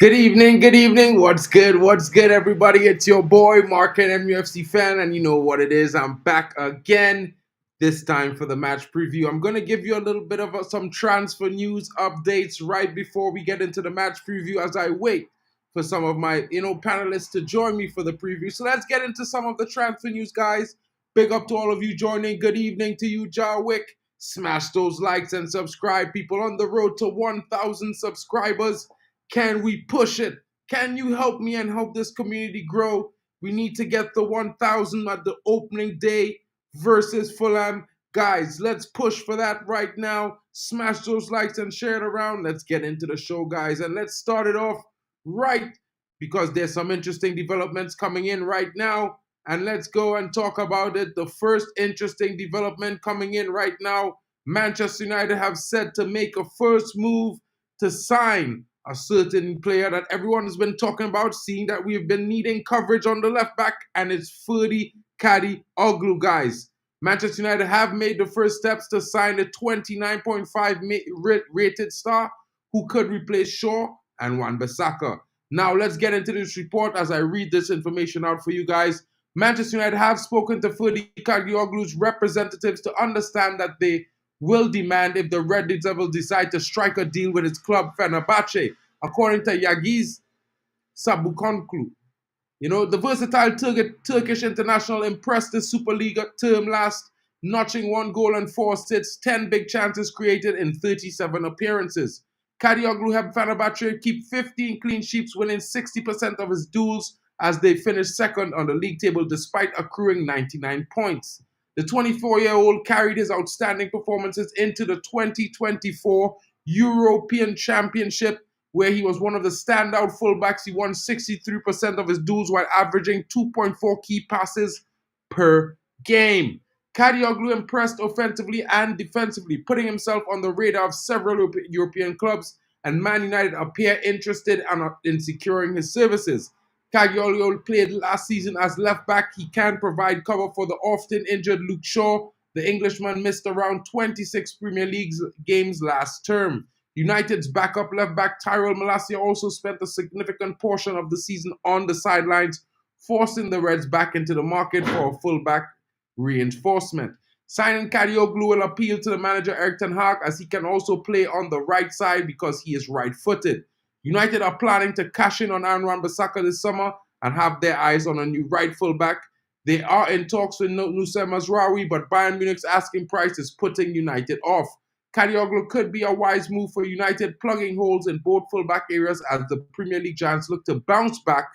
Good evening, good evening. What's good, everybody? It's your boy, Market MUFC fan, and you know what it is. I'm back again, this time for the match preview. I'm going to give you a little bit of some transfer news updates right before we get into the match preview as I wait for some of my, panelists to join me for the preview. So let's get into some of the transfer news, guys. Big up to all of you joining. Good evening to you, Jarwick. Smash those likes and subscribe, people, on the road to 1,000 subscribers. Can we push it? Can you help me and help this community grow? We need to get the 1,000 at the opening day versus Fulham. Guys, let's push for that right now. Smash those likes and share it around. Let's get into the show, guys. And let's start it off right because there's some interesting developments coming in right now. And let's go and talk about it. The first interesting development coming in right now, Manchester United have said to make a first move to sign a certain player that everyone has been talking about, seeing that we've been needing coverage on the left back, and it's Ferdy Kadioglu, guys. Manchester United have made the first steps to sign a 29.5 rated star who could replace Shaw and Wan-Bissaka. Now, let's get into this report as I read this information out for you guys. Manchester United have spoken to Ferdy Kadioglu's representatives to understand that they will demand if the Red Devils decide to strike a deal with his club Fenerbahce, according to Yagiz Sabukonklu. The versatile Turkish international impressed the Superliga term last, notching 1 goal and 4 assists, 10 big chances created in 37 appearances. Kadioglu helped Fenerbahce keep 15 clean sheets, winning 60% of his duels as they finished second on the league table despite accruing 99 points. The 24-year-old carried his outstanding performances into the 2024 European Championship, where he was one of the standout fullbacks. He won 63% of his duels while averaging 2.4 key passes per game. Kadioglu impressed offensively and defensively, putting himself on the radar of several European clubs, and Man United appear interested in securing his services. Kadioglu played last season as left back. He can provide cover for the often injured Luke Shaw. The Englishman missed around 26 Premier League games last term. United's backup left back Tyrell Malacia also spent a significant portion of the season on the sidelines, forcing the Reds back into the market for a fullback reinforcement. Signing Kadioglu will appeal to the manager Erik ten Hag, as he can also play on the right side because he is right-footed. United are planning to cash in on Aaron Wan-Bissaka this summer and have their eyes on a new right fullback. They are in talks with Nusayr Mazraoui, but Bayern Munich's asking price is putting United off. Kadioglu could be a wise move for United, plugging holes in both fullback areas as the Premier League giants look to bounce back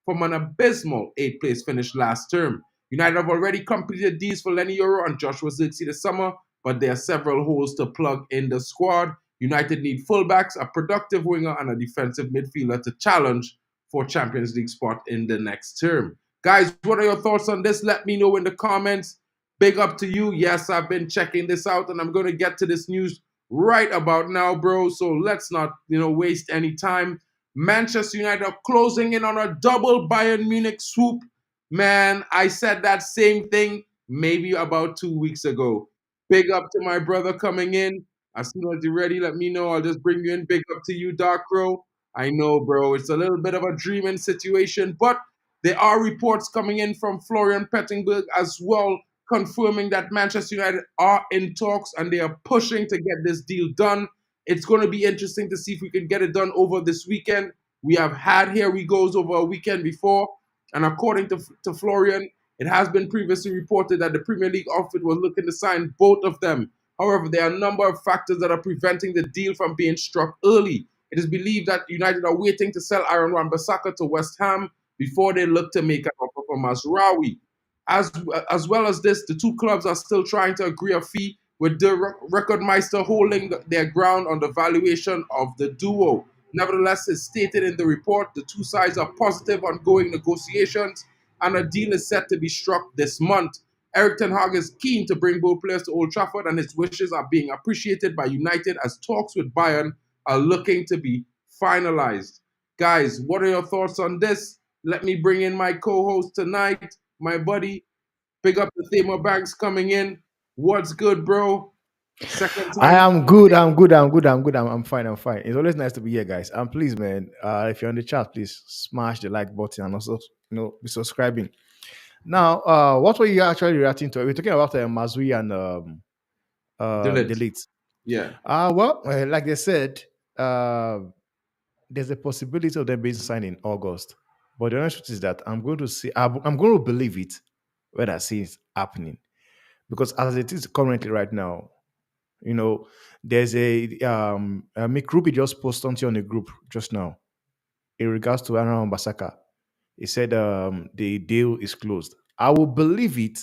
from an abysmal 8th place finish last term. United have already completed deals for Lenny Yoro and Joshua Zirkzee this summer, but there are several holes to plug in the squad. United need fullbacks, a productive winger, and a defensive midfielder to challenge for Champions League spot in the next term. Guys, what are your thoughts on this? Let me know in the comments. Big up to you. Yes, I've been checking this out, and I'm going to get to this news right about now, bro. So let's not, waste any time. Manchester United are closing in on a double Bayern Munich swoop. Man, I said that same thing maybe about 2 weeks ago. Big up to my brother coming in. As soon as you're ready, let me know. I'll just bring you in. Big up to you, Dark Crow. I know, bro. It's a little bit of a dreaming situation, but there are reports coming in from Florian Pettenberg as well, confirming that Manchester United are in talks and they are pushing to get this deal done. It's going to be interesting to see if we can get it done over this weekend. We have had Here We Goes over a weekend before, and according to Florian, it has been previously reported that the Premier League outfit was looking to sign both of them. However, there are a number of factors that are preventing the deal from being struck early. It is believed that United are waiting to sell Aaron Wan-Bissaka to West Ham before they look to make an offer for Mazraoui. As well as this, the two clubs are still trying to agree a fee, with the Rekordmeister holding their ground on the valuation of the duo. Nevertheless, as stated in the report, the two sides are positive ongoing negotiations, and a deal is set to be struck this month. Erik ten Hag is keen to bring both players to Old Trafford, and his wishes are being appreciated by United as talks with Bayern are looking to be finalized. Guys, what are your thoughts on this? Let me bring in my co-host tonight, my buddy. Big up the Thema Banks coming in. What's good, bro? Second I time. am good. I'm good. I'm good. I'm good. I'm fine. I'm fine. It's always nice to be here, guys. And please, man, if you're on the chat, please smash the like button and also, be subscribing. Now, what were you actually reacting to? We're talking about Mazui and Delete. Delete. Yeah. Well, like they said, uh, there's a possibility of them being signed in August. But the honest truth is that I'm going to see, I'm going to believe it when I see it happening. Because as it is currently right now, you know, there's Mick Ruby just posted something on the group just now in regards to Aaron Basaka. He said the deal is closed. I will believe it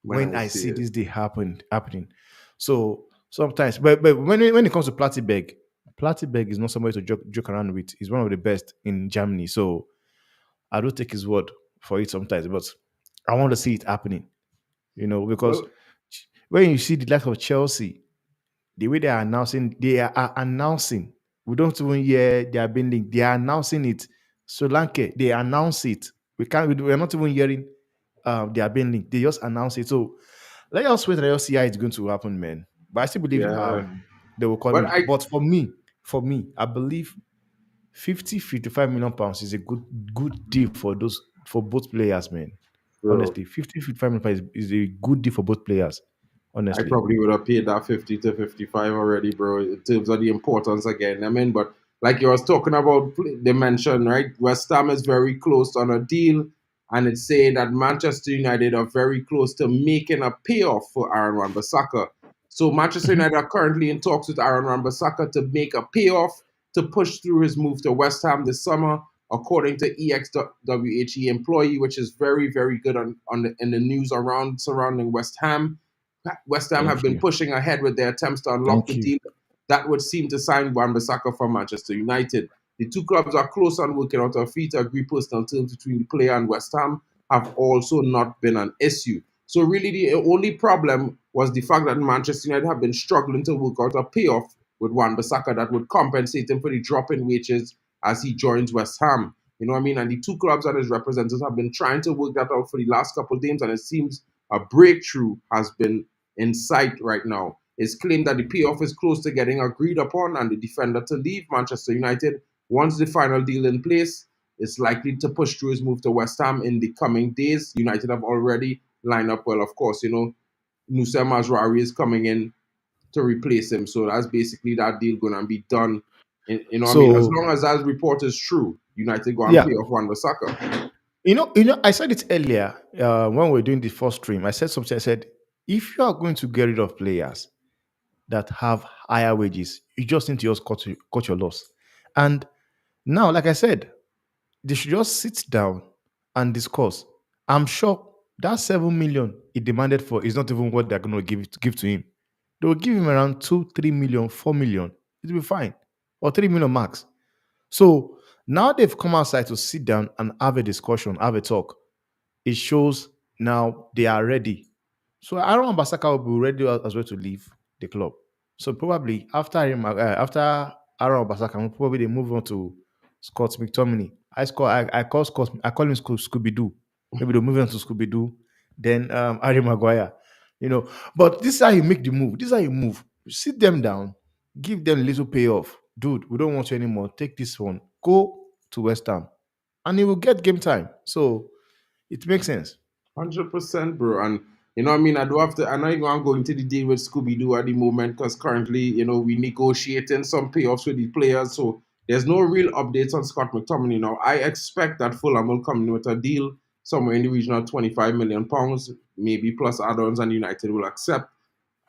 When when I I see see it. this day happening. So sometimes, but when it comes to Plattenberg is not somebody to joke around with. He's one of the best in Germany. So I don't take his word for it sometimes, but I want to see it happening. Because Well, when you see the likes of Chelsea, the way they are announcing. We don't even hear they are being linked. They are announcing it. Sri Lanka, they announce it. We're not even hearing they are being linked. They just announce it. So let us wait and let us see how it's going to happen, man. But I still believe yeah. they will come But in. I, But for me, I believe 50-55 million pounds is a good deal for both players, man. bro, Honestly, 50-55 million pounds is a good deal for both players. I Honestly. probably would have paid that 50 to 55 already, bro, in terms of the importance again. I mean, but like you was talking about, they mentioned, right? West Ham is very close on a deal, and it's saying that Manchester United are very close to making a payoff for Aaron Wan-Bissaka. So Manchester Mhm. United are currently in talks with Aaron Wan-Bissaka to make a payoff to push through his move to West Ham this summer, according to EXWHE employee, which is very, very good in the news around surrounding West Ham. West Ham have Thank been you. pushing ahead with their attempts to unlock the Thank you. deal that would seem to sign Wan-Bissaka from Manchester United. The two clubs are close on working out a fee to agree personal terms between the player and West Ham have also not been an issue. So really the only problem was the fact that Manchester United have been struggling to work out a payoff with Wan-Bissaka that would compensate him for the drop in wages as he joins West Ham. You know what I mean? And the two clubs and his representatives have been trying to work that out for the last couple of games, and it seems a breakthrough has been in sight right now. It's claimed that the payoff is close to getting agreed upon, and the defender to leave Manchester United once the final deal in place is likely to push through his move to West Ham in the coming days. United have already lined up well, of course. Nusa Mazraoui is coming in to replace him, so that's basically that deal gonna be done. You know what I mean? As So long as that report is true, United go and yeah, pay off Wan-Bissaka. I said it earlier when we were doing the first stream. I said something. I said if you are going to get rid of players that have higher wages, you just need to just cut your loss. And now, like I said, they should just sit down and discuss. I'm sure that 7 million he demanded for is not even what they're going to give to him. They will give him around 2, 3 million, 4 million. It'll be fine, or 3 million max. So now they've come outside to sit down and have a discussion, have a talk. It shows now they are ready. So Aaron Basaka will be ready as well to leave the club. So probably after Aaron Basaka, probably they move on to Scott McTominay. I call him Scooby Doo. Maybe they'll move on to Scooby Doo. Then Harry Maguire. But this is how you make the move. This is how you move. Sit them down, give them a little payoff. Dude, we don't want you anymore. Take this one. Go to West Ham. And he will get game time. So it makes sense. 100%, bro. And you know what I mean? I do have to, I know I'm going to the deal with Scooby Doo at the moment because currently, we negotiating some payoffs with the players. So there's no real updates on Scott McTominay now. I expect that Fulham will come in with a deal somewhere in the region of £25 million, maybe plus add ons, and United will accept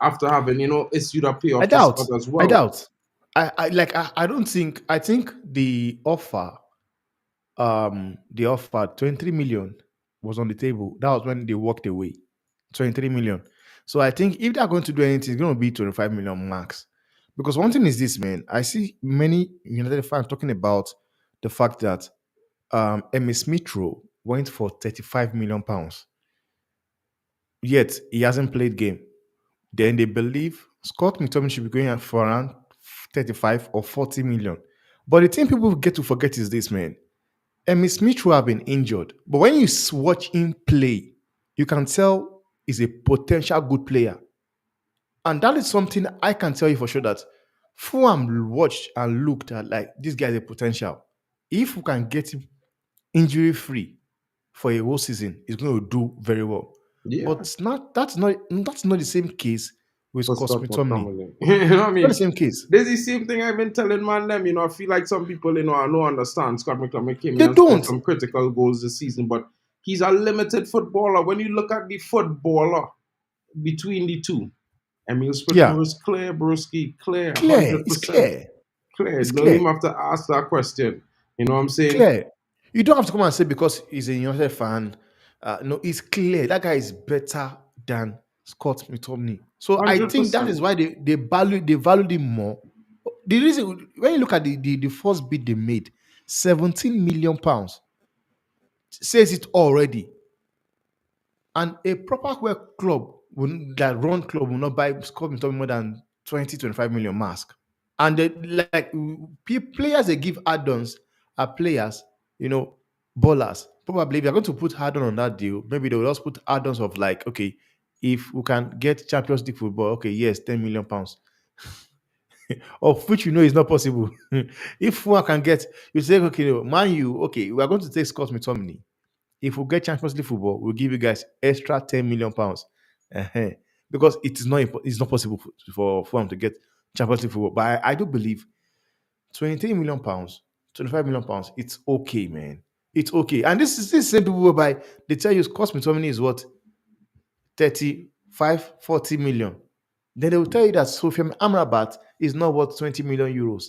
after having, issued a I payoff to doubt. Scott as I well. doubt. I don't think. I think the offer 23 million was on the table. That was when they walked away. 23 million. So I think if they're going to do anything, it's going to be 25 million max. Because one thing is this, man. I see many United fans talking about the fact that Emmy Smith Rowe went for 35 million pounds. Yet he hasn't played game. Then they believe Scott McTominay should be going out for around 35 or 40 million. But the thing people get to forget is this, man. Emmy Smith will have been injured. But when you watch him play, you can tell he's a potential good player. And that is something I can tell you for sure that Fulham watched and looked at like this guy has a potential. If we can get him injury free for a whole season, he's going to do very well. But Yeah, it's not that's not the same case with for Scott Scott McTominay. McTominay. You know what I It's not the mean? same case. There's the same thing I've been telling man them. I feel like some people, I don't understand. Scott McTominay came in They and scored don't. some critical goals this season, but he's a limited footballer. When you look at the footballer between the two, Emil Smith Yeah. Rowe is clear, Broski, clear, Clear. It's 100%. clear. Clear. It's Don't clear. even have to ask that question. You know what I'm saying? Clear. You don't have to come and say because he's a United fan. No, it's clear that guy is better than Scott McTominay. So I think that 100%. is why they valued him more. The reason when you look at the first bid they made, 17 million pounds says it already. And a proper work club that run club will not buy Scott McTominay more than 20-25 million mask. And they, like players they give add-ons are players, ballers. Probably if you're going to put add-on on that deal, maybe they will just put add-ons of like, okay, if we can get Champions League football, okay, yes, 10 million pounds. Of which is not possible. If one can get, you say, okay, man, okay, we are going to take Scott McTominay. If we get Champions League football, we'll give you guys extra 10 million pounds. Because it's not possible for them to get Champions League football. But I do believe 23 million pounds, 25 million pounds, it's okay, man. It's okay. And this same people whereby they tell you cost McTominay is what 35, 40 million. Then they will tell you that Sofian Amrabat is not worth 20 million euros.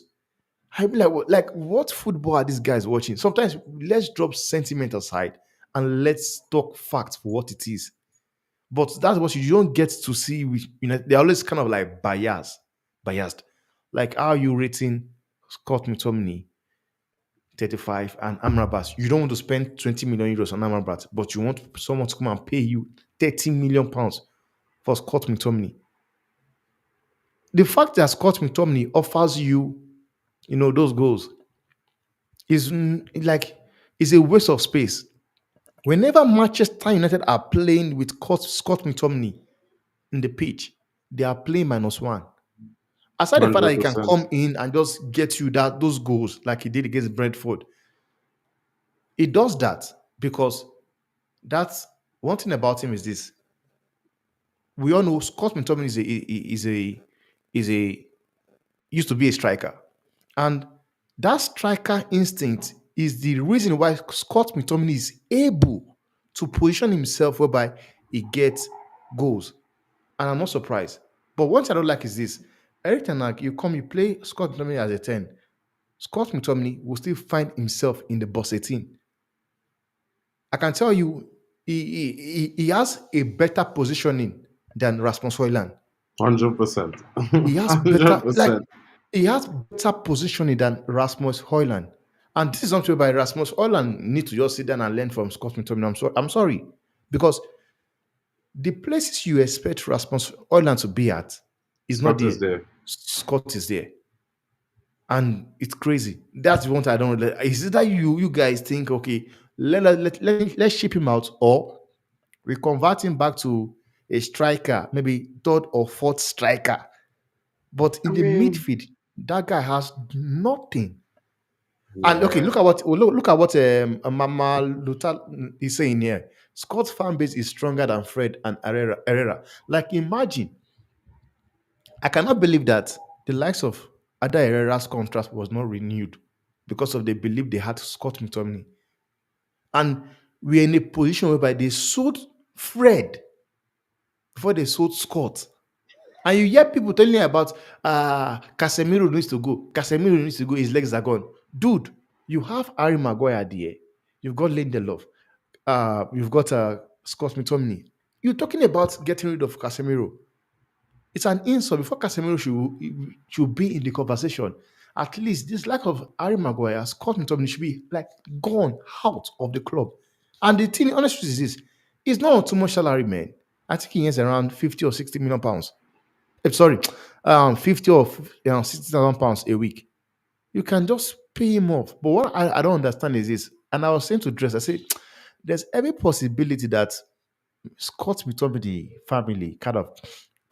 I be like, what football are these guys watching? Sometimes let's drop sentiment aside and let's talk facts for what it is. But that's what you don't get to see. They're always kind of like biased. Like, how are you rating Scott McTominay 35 and Amrabat? You don't want to spend 20 million euros on Amrabat, but you want someone to come and pay you 30 million pounds for Scott McTominay. The fact that Scott McTominay offers you, those goals is a waste of space. Whenever Manchester United are playing with Scott McTominay in the pitch, they are playing -1. Aside the fact that he can 100%. come in and just get you those goals like he did against Brentford, he does that because that's one thing about him is this. We all know Scott McTominay is a used to be a striker. And that striker instinct is the reason why Scott McTominay is able to position himself whereby he gets goals. And I'm not surprised. But one thing I don't like is this. Every time like you play Scott McTominay as a 10, Scott McTominay will still find himself in the box 18. I can tell you he has a better positioning than Rasmus Hojlund. 100%. He has better, like 100%. he has better positioning than Rasmus Hojlund. And this is something by Rasmus Hojlund need to just sit down and learn from Scott McTominay. I'm sorry. Because the places you expect Rasmus Hojlund to be at is not Scott is there. there. Scott is there. And it's crazy. That's the one thing I don't know. Is it that you guys think, okay, let's ship him out, or we convert him back to a striker, maybe third or fourth striker. But I in the mean, midfield, that guy has nothing. And okay, yeah. look at what Mama Luther is saying here. Scott's fan base is stronger than Fred and Herrera. Like, imagine, I cannot believe that the likes of Ada Herrera's contract was not renewed because of they believe they had Scott McTominay. And we're in a position whereby they sold Fred before they sold Scott. And you hear people telling you about Casemiro needs to go. Casemiro needs to go. His legs are gone. Dude, you have Harry Maguire there. You've got Lindelof. You've got Scott McTominay. You're talking about getting rid of Casemiro. It's an insult. Before Casemiro should be in the conversation. At least this lack of Harry Maguire, Scott McTominay should be like gone out of the club. And the thing, honestly, is this: it's not too much salary, man. I think he has around 50 or 60 million pounds. Sorry, 50 or 60,000 pounds a week. You can just pay him off. But what I don't understand is this, and I was saying to Dress, I said, there's every possibility that Scott McTominay family kind of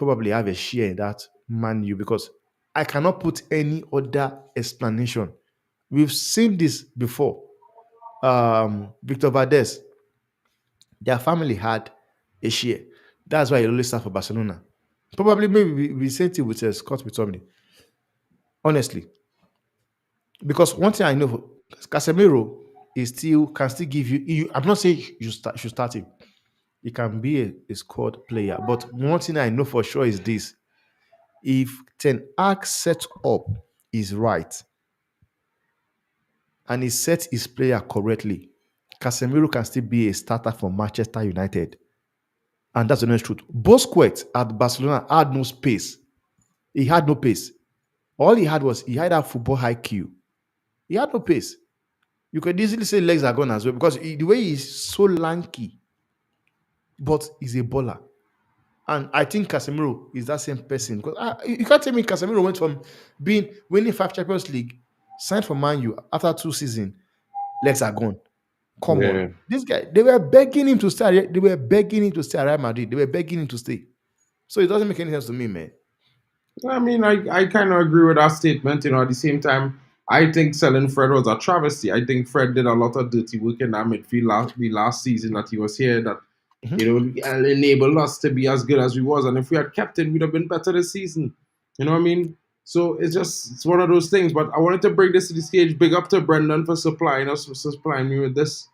probably have a share in that Man U because I cannot put any other explanation. We've seen this before. Victor Valdez, their family had a share. That's why he always started for Barcelona. Probably maybe we same thing with Scott McTominay. Honestly, because one thing I know, Casemiro is still can still give you. I'm not saying should start him. He can be a squad player, but one thing I know for sure is this: if Ten Hag set up is right and he set his player correctly, Casemiro can still be a starter for Manchester United. And that's the honest truth. Busquets at Barcelona had no space. He had no pace. All he had was he had that football IQ. He had no pace. You could easily say legs are gone as well because the way he's so lanky, but he's a baller. And I think Casemiro is that same person. Because you can't tell me Casemiro went from being winning 5 Champions League, signed for Man U after 2 seasons, legs are gone. Come on. Yeah. This guy, they were begging him to stay. They were begging him to stay at Real Madrid. They were begging him to stay. So it doesn't make any sense to me, man. I mean, I kind of agree with that statement. At the same time, I think selling Fred was a travesty. I think Fred did a lot of dirty work in that midfield the last season that he was here that, enabled us to be as good as we was. And if we had kept him, we'd have been better this season. You know what I mean? So it's one of those things. But I wanted to bring this to the stage. Big up to Brendan for supplying us, for supplying me with this.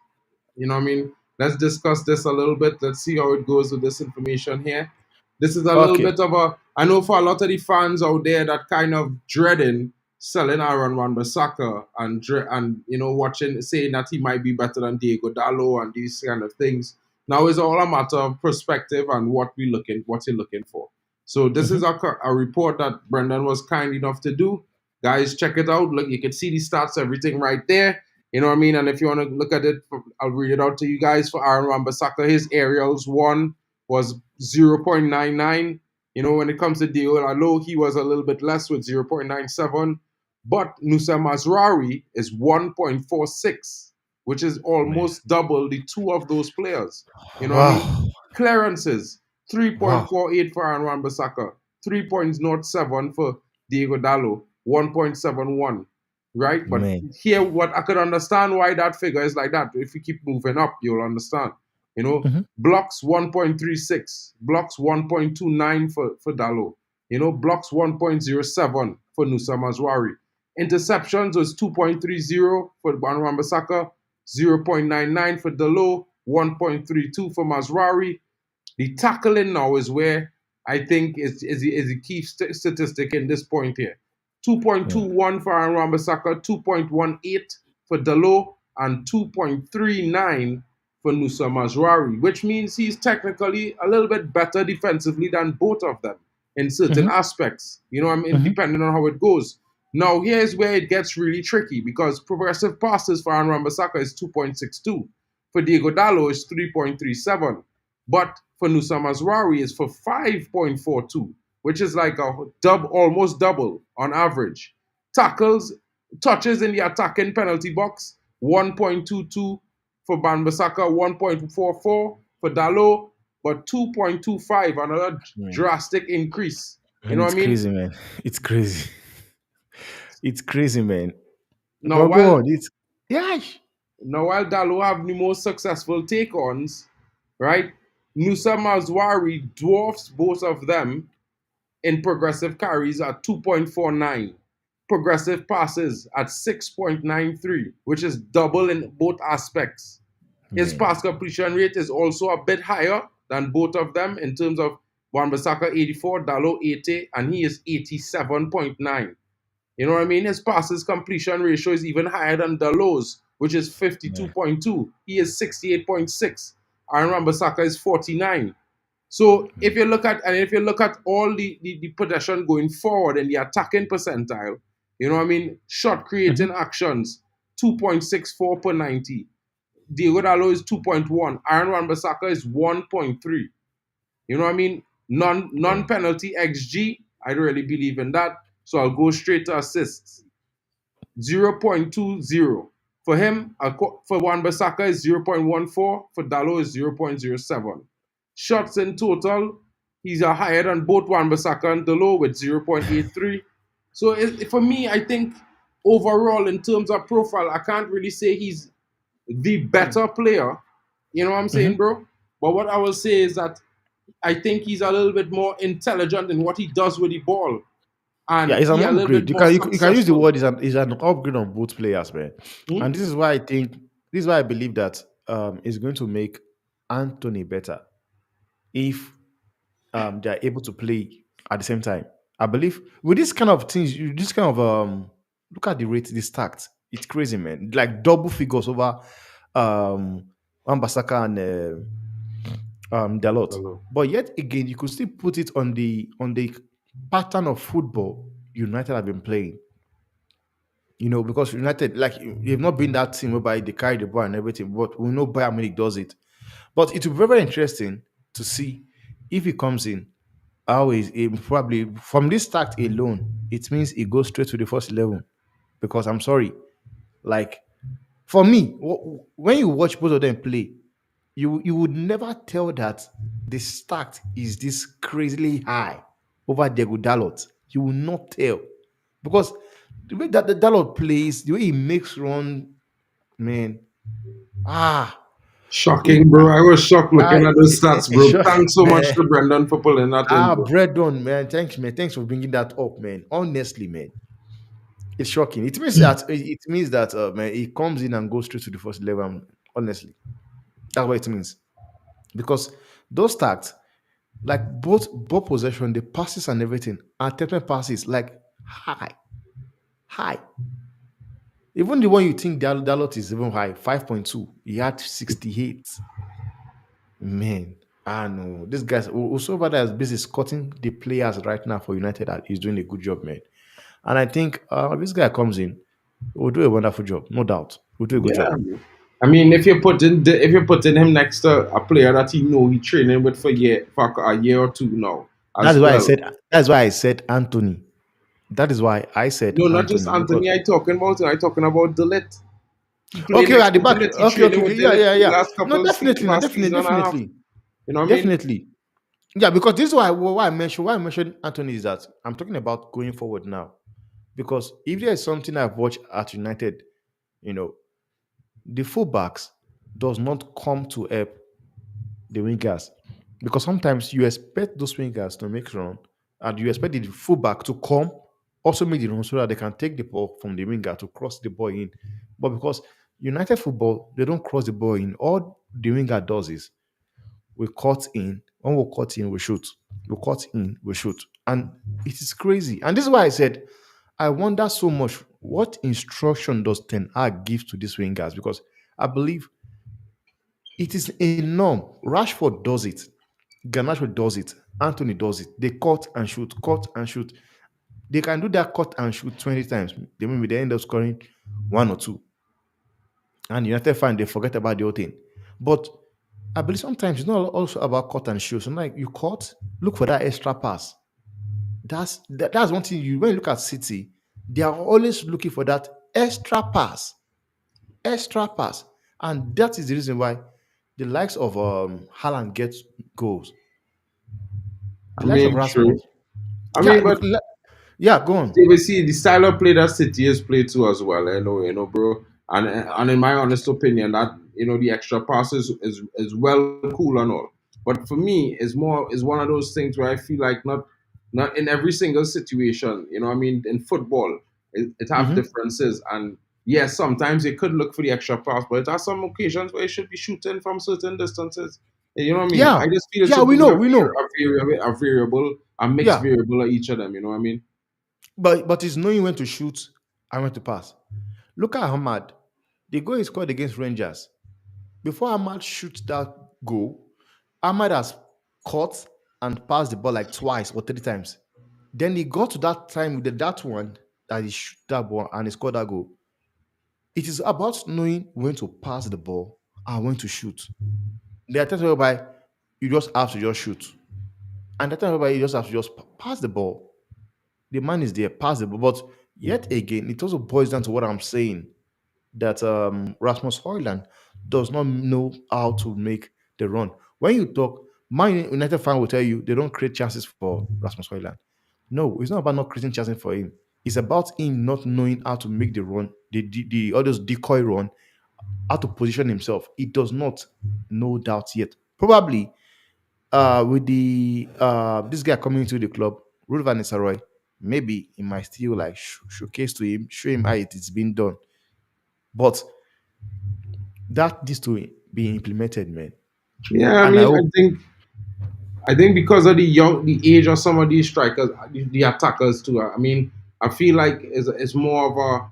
You know what I mean? Let's discuss this a little bit. Let's see how it goes with this information here. This is a little Okay. bit of a, I know for a lot of the fans out there that kind of dreading selling Aaron Wan-Bissaka and watching, saying that he might be better than Diego Dalot and these kind of things. Now it's all a matter of perspective and what you're looking for. So this is a report that Brendan was kind enough to do. Guys, check it out. Look, you can see the stats, everything right there. You know what I mean? And if you want to look at it, I'll read it out to you guys. For Aaron Wan-Bissaka, his aerials one was 0.99. When it comes to Diego Dalot, he was a little bit less with 0.97. But Nusa Mazraoui is 1.46, which is Man. almost double the two of those players. You know what I mean? Wow. Clearances, Wow. 3.48 for Aaron Wan-Bissaka, 3.07 for Diego Dalot, 1.71. Right? But Man. here, what I could understand why that figure is like that. If you keep moving up, you'll understand. Blocks 1.36, blocks 1.29 for Dalot. Blocks 1.07 for Nusa Mazraoui. Interceptions was 2.30 for Wan-Bissaka, 0.99 for Dalot, 1.32 for Mazraoui. The tackling now is where I think is the key statistic in this point here. 2.21 for Aaron Wan-Bissaka, 2.18 for Dalot, and 2.39 for Nusa Mazraoui, which means he's technically a little bit better defensively than both of them in certain aspects. Depending on how it goes. Now, here's where it gets really tricky because progressive passes for Aaron Wan-Bissaka is 2.62. For Diego Dalot is 3.37. But for Nusa Mazraoui is for 5.42, which is like almost double on average. Touches in the attacking penalty box, 1.22 for Wan-Bissaka, 1.44 for Dalot, but 2.25, another drastic increase. You Man, know what it's I mean? crazy, man. It's crazy. It's crazy, man. Now, But go while on. It's yeah. Now, while Dalot have the most successful take-ons, right, Nusa Mazraoui dwarfs both of them in progressive carries at 2.49, progressive passes at 6.93, which is double in both aspects. His Man. pass completion rate is also a bit higher than both of them in terms of Wan-Bissaka 84, Dalot 80, and he is 87.9. You know what I mean? His passes completion ratio is even higher than Dalot's, which is Man. 52.2. He is 68.6. Aaron Wan-Bissaka is 49. So if you look at all the possession going forward in the attacking percentile, you know what I mean? Shot creating actions, 2.64 per 90. Diego Dalot is 2.1. Aaron Wan-Bissaka is 1.3. You know what I mean? Man. Non-penalty XG, I don't really believe in that. So I'll go straight to assists. 0.20. For him, for Wan-Bissaka is 0.14. For Dalot is 0.07. Shots in total, He's higher than both Wan-Bissaka and Dalot with 0.83. So for me, I think overall, in terms of profile, I can't really say he's the better player. You know what I'm saying, Mhm. bro? But what I will say is that I think he's a little bit more intelligent in what he does with the ball, Yeah, and it's he an a little bit upgrade. more You can use the successful. word is an upgrade on both players, man. And Hmm? this is why I believe that it's going to make Anthony better if they are able to play at the same time. I believe with this kind of things, this kind of look at the rate, the stacked. It's crazy, man. Like double figures over um Ambasaka and Dalot. But yet again, you could still put it on the pattern of football United have been playing. You know, because United, like they've not been that team whereby they carry the ball and everything, but we know Bayern Munich does it. But it will be very, very interesting to see if he comes in. How is it probably from this start alone? It means he goes straight to the first 11. Because I'm sorry, like for me, when you watch both of them play, you would never tell that the stack is this crazily high over Diego Dalot. You will not tell because the way that the Dalot plays, the way he makes run, man, ah, it, Shocking, bro. I was shocked ah, looking at those stats, bro. sure, Thanks so much man. to Brendan for pulling that in, bro. Bredon, man, thanks, man. Thanks for bringing that up, man. Honestly, man, it's shocking. It means that man, he comes in and goes straight to the first level. Honestly, that's what it means because those stats, like both ball possession, the passes and everything, attempted passes, like high, high. Even the one you think Dalot is even high, 5.2. He had 68. Man, I know. This guy's also that is busy scouting the players right now for United that he's doing a good job, man. And I think this guy comes in, will do a wonderful job, no doubt. Will do a good Yeah, job. bro. I mean, if you're putting him next to a player that he know he training with for a year or two now That as is why I well. said that's why I said Anthony. That is why I said No, not just Anthony because Anthony. I talking about Delete. He played okay, next at the to back. Delete. He Okay, training okay. with Yeah, Delete yeah, the yeah. No, definitely, no, last definitely, season and a half. definitely, You know what I mean? definitely. Yeah, because this is why I mentioned Anthony is that I'm talking about going forward now. Because if there is something I've watched at United, you know, the fullbacks does not come to help the wingers. Because sometimes you expect those wingers to make run, and you expect the fullback to come, also make the run so that they can take the ball from the winger to cross the ball in. But because United football, they don't cross the ball in. All the winger does is we cut in. When we cut in, we shoot. We cut in, we shoot. And it is crazy. And this is why I said, I wonder so much what instruction does Ten Hag give to these wingers because I believe it is a norm. Rashford does it. Garnacho does it. Anthony does it. They cut and shoot, cut and shoot. They can do that cut and shoot 20 times. They end up scoring one or two. And United fan, they forget about the whole thing. But I believe sometimes it's not also about cut and shoot. Sometimes you cut, look for that extra pass. That's one thing you when you look at City, they are always looking for that extra pass, and that is the reason why the likes of Haaland get goals. I The likes of mean, Rasmus, true. I yeah, mean, but yeah, go on. you see the style of play that City has played too as well. You know, bro. And in my honest opinion, that the extra passes is well cool and all. But for me, is one of those things where I feel like not in every single situation. You know, what I mean, in football, it have Mhm. differences, and yes, sometimes you could look for the extra pass, but it has some occasions where you should be shooting from certain distances. You know what I mean? Yeah, I just feel it yeah, should we be know, we know. a variable, a mixed Yeah, variable of each of them. You know what I mean? but it's knowing when to shoot and when to pass. Look at Ahmad. The goal he scored against Rangers. Before Ahmad shoots that goal, Ahmad has caught and passed the ball like twice or three times. Then he got to that time with that one that he shoot that ball and he scored that goal. It is about knowing when to pass the ball and when to shoot. There are times whereby you just have to just shoot. And the time whereby you just have to just pass the ball. The man is there, pass the ball. But yet again, it also boils down to what I'm saying that Rasmus Hoyland does not know how to make the run. When you talk, My United fan will tell you they don't create chances for Rasmus Højlund. No, it's not about not creating chances for him. It's about him not knowing how to make the run, the all those decoy run, how to position himself. He does not, no doubt yet. Probably with the this guy coming into the club, Ruud van Nistelrooy, maybe he might still like showcase to him, show him how it is being done. But that needs to be implemented, man. Yeah, I And I mean, hope I think because of the age of some of these strikers, the attackers too. I mean, I feel like it's more of a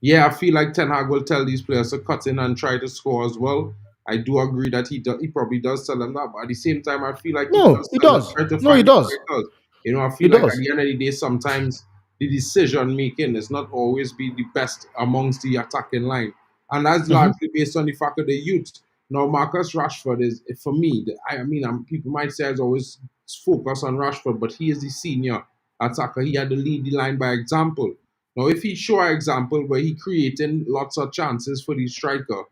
yeah. I feel like Ten Hag will tell these players to cut in and try to score as well. I do agree that he probably does tell them that, but at the same time, I feel like he no, does he tell them does. try to No, he find the does. strikers. You know, I He feel like at does. the end of the day, sometimes the decision making is not always be the best amongst the attacking line, and that's Hmm. largely based on the fact of the youth. Now, Marcus Rashford is for me. I mean, people might say I always focus on Rashford, but he is the senior attacker. He had to lead the line by example. Now, if he show an example where he creating lots of chances for the striker,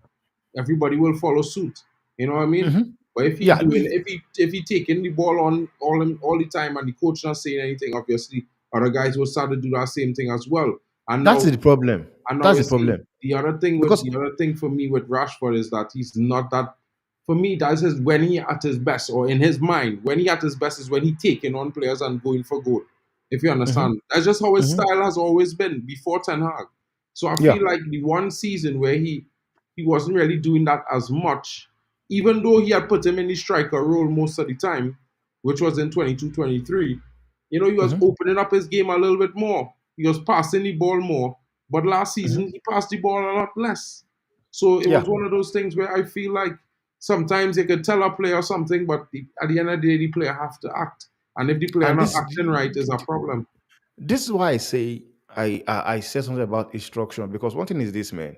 everybody will follow suit. You know what I mean? Hmm. But if he Yeah, doing if he taking the ball on all the time and the coach not saying anything, obviously other guys will start to do that same thing as well. And that's now the problem. and now That's you the see problem. Because the other thing for me with Rashford is that he's not that. For me, that's his when he at his best, or in his mind, when he at his best is when he taking on players and going for goal. If you hmm understand, that's just how his hmm style has always been before Ten Hag. So I yeah. feel like the one season where he wasn't really doing that as much, even though he had put him in the striker role most of the time, which was in 22-23. You know, he was hmm opening up his game a little bit more. He was passing the ball more. But last hmm season, he passed the ball a lot less. So it Yeah. was one of those things where I feel like sometimes you could tell a player something, but at the end of the day, the player have to act. And if the player And not acting right, is a problem. this is why I say I said something about instruction, because one thing is this, man.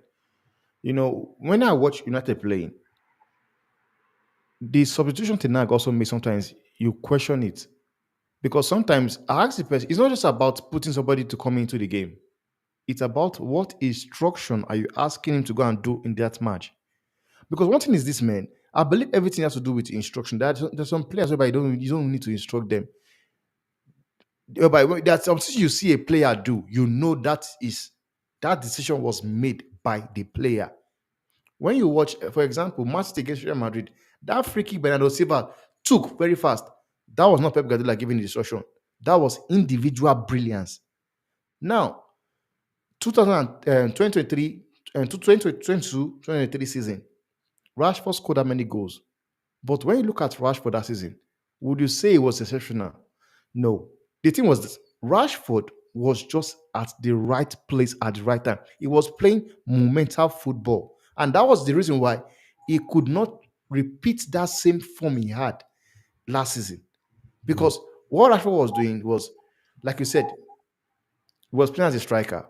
You know, when I watch United playing, the substitution tonight also makes sometimes you question it. Because sometimes I ask the person, it's not just about putting somebody to come into the game. It's about what instruction are you asking him to go and do in that match. Because one thing is this, man. I believe everything has to do with instruction. There's some players whereby you don't need to instruct them. Whereby that's something you see a player do, you know that decision was made by the player. When you watch, for example, match against Real Madrid, that free kick Bernardo Silva took very fast. That was not Pep Guardiola giving the instruction. That was individual brilliance. Now, 2023 and 2022 season, Rashford scored that many goals. But when you look at Rashford that season, would you say it was exceptional? No. The thing was this: Rashford was just at the right place at the right time. He was playing momental football. And that was the reason why he could not repeat that same form he had last season. Because what Rashford was doing was, like you said, he was playing as a striker.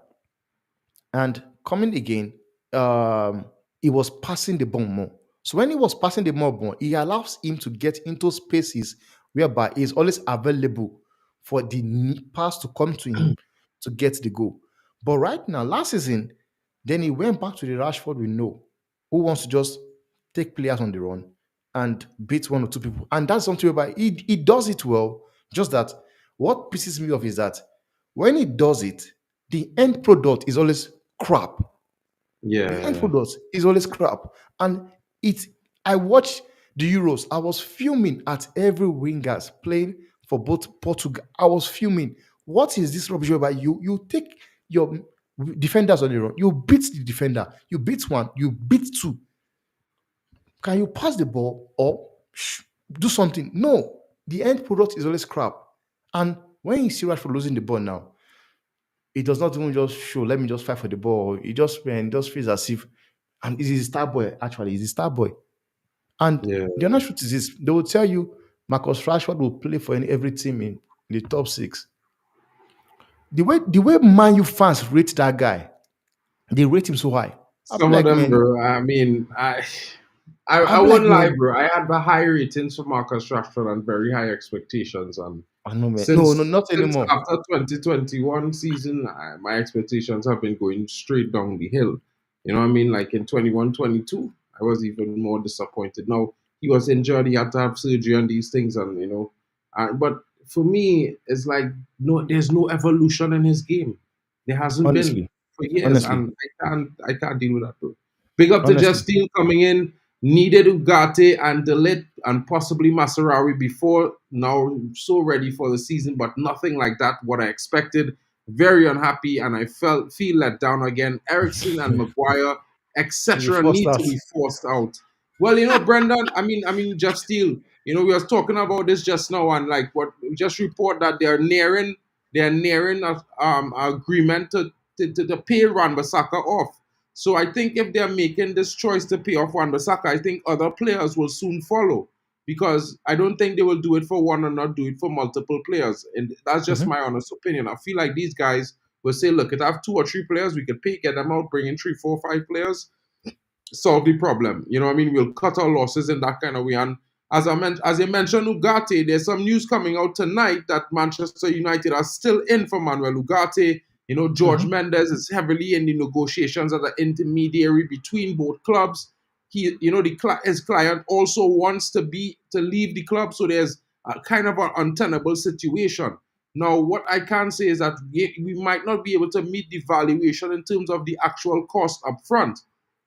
And coming again, um, he was passing the ball more. So when he was passing the ball more, he allows him to get into spaces whereby he is always available for the pass to come to him to get the goal. But right now, last season, then he went back to the Rashford we know, who wants to just take players on the run and beat one or two people. And that's something whereby he does it well. Just that what pisses me off is that when he does it, the end product is always crap. The end Yeah, product is always crap. And it I watched the Euros. I was fuming at every wingers playing for both Portugal. I was fuming. What is this rubbish whereby you take your defenders on the run, you beat the defender, you beat one, you beat two. Can you pass the ball or do something? No. The end product is always crap. And when you see Rashford losing the ball now, it does not even just show, let me just fight for the ball. It just, man, it just feels as if, and he's a star boy, actually. He's a star boy. And yeah. the other truth is this: they will tell you Marcus Rashford will play for every team in the top six. The way Man U fans rate that guy, they rate him so high. I'll be Some of like, them, man, bro. I mean, I I'll be like, wouldn't lie, man, bro. I had the high ratings for Marcus Rashford and very high expectations, and I know, man. No, no, since not anymore. after 2021 season, my expectations have been going straight down the hill. You know what I mean? Like in 21-22, I was even more disappointed. Now, he was injured, he had to have surgery on these things, and but for me, it's like no, there's no evolution in his game. There hasn't been Honestly, for years, honestly, and I can't deal with that, bro. Big up to honestly. Just Steel coming in. Needed Ugarte and Delit and possibly Masarawi before. Now so ready for the season, but nothing like that. What I expected. Very unhappy, and I feel let down again. Ericsson and Maguire, You etc., forced need to us. be forced out. Well, Brendan. Just Steel. We were talking about this just now, and like what we just report that they're nearing a agreement to pay Wan-Bissaka off. So I think if they're making this choice to pay off Wan-Bissaka, I think other players will soon follow because I don't think they will do it for one and not do it for multiple players. And that's just Mhm. my honest opinion. I feel like these guys will say, look, if I have two or three players, we could pay, get them out, bring in 3, 4, 5 players, solve the problem. We'll cut our losses in that kind of way. And as you mentioned, Ugarte, there's some news coming out tonight that Manchester United are still in for Manuel Ugarte. George Mhm. Mendes is heavily in the negotiations as an intermediary between both clubs. His client also wants to leave the club, so there's a kind of an untenable situation. Now, what I can say is that we might not be able to meet the valuation in terms of the actual cost up front.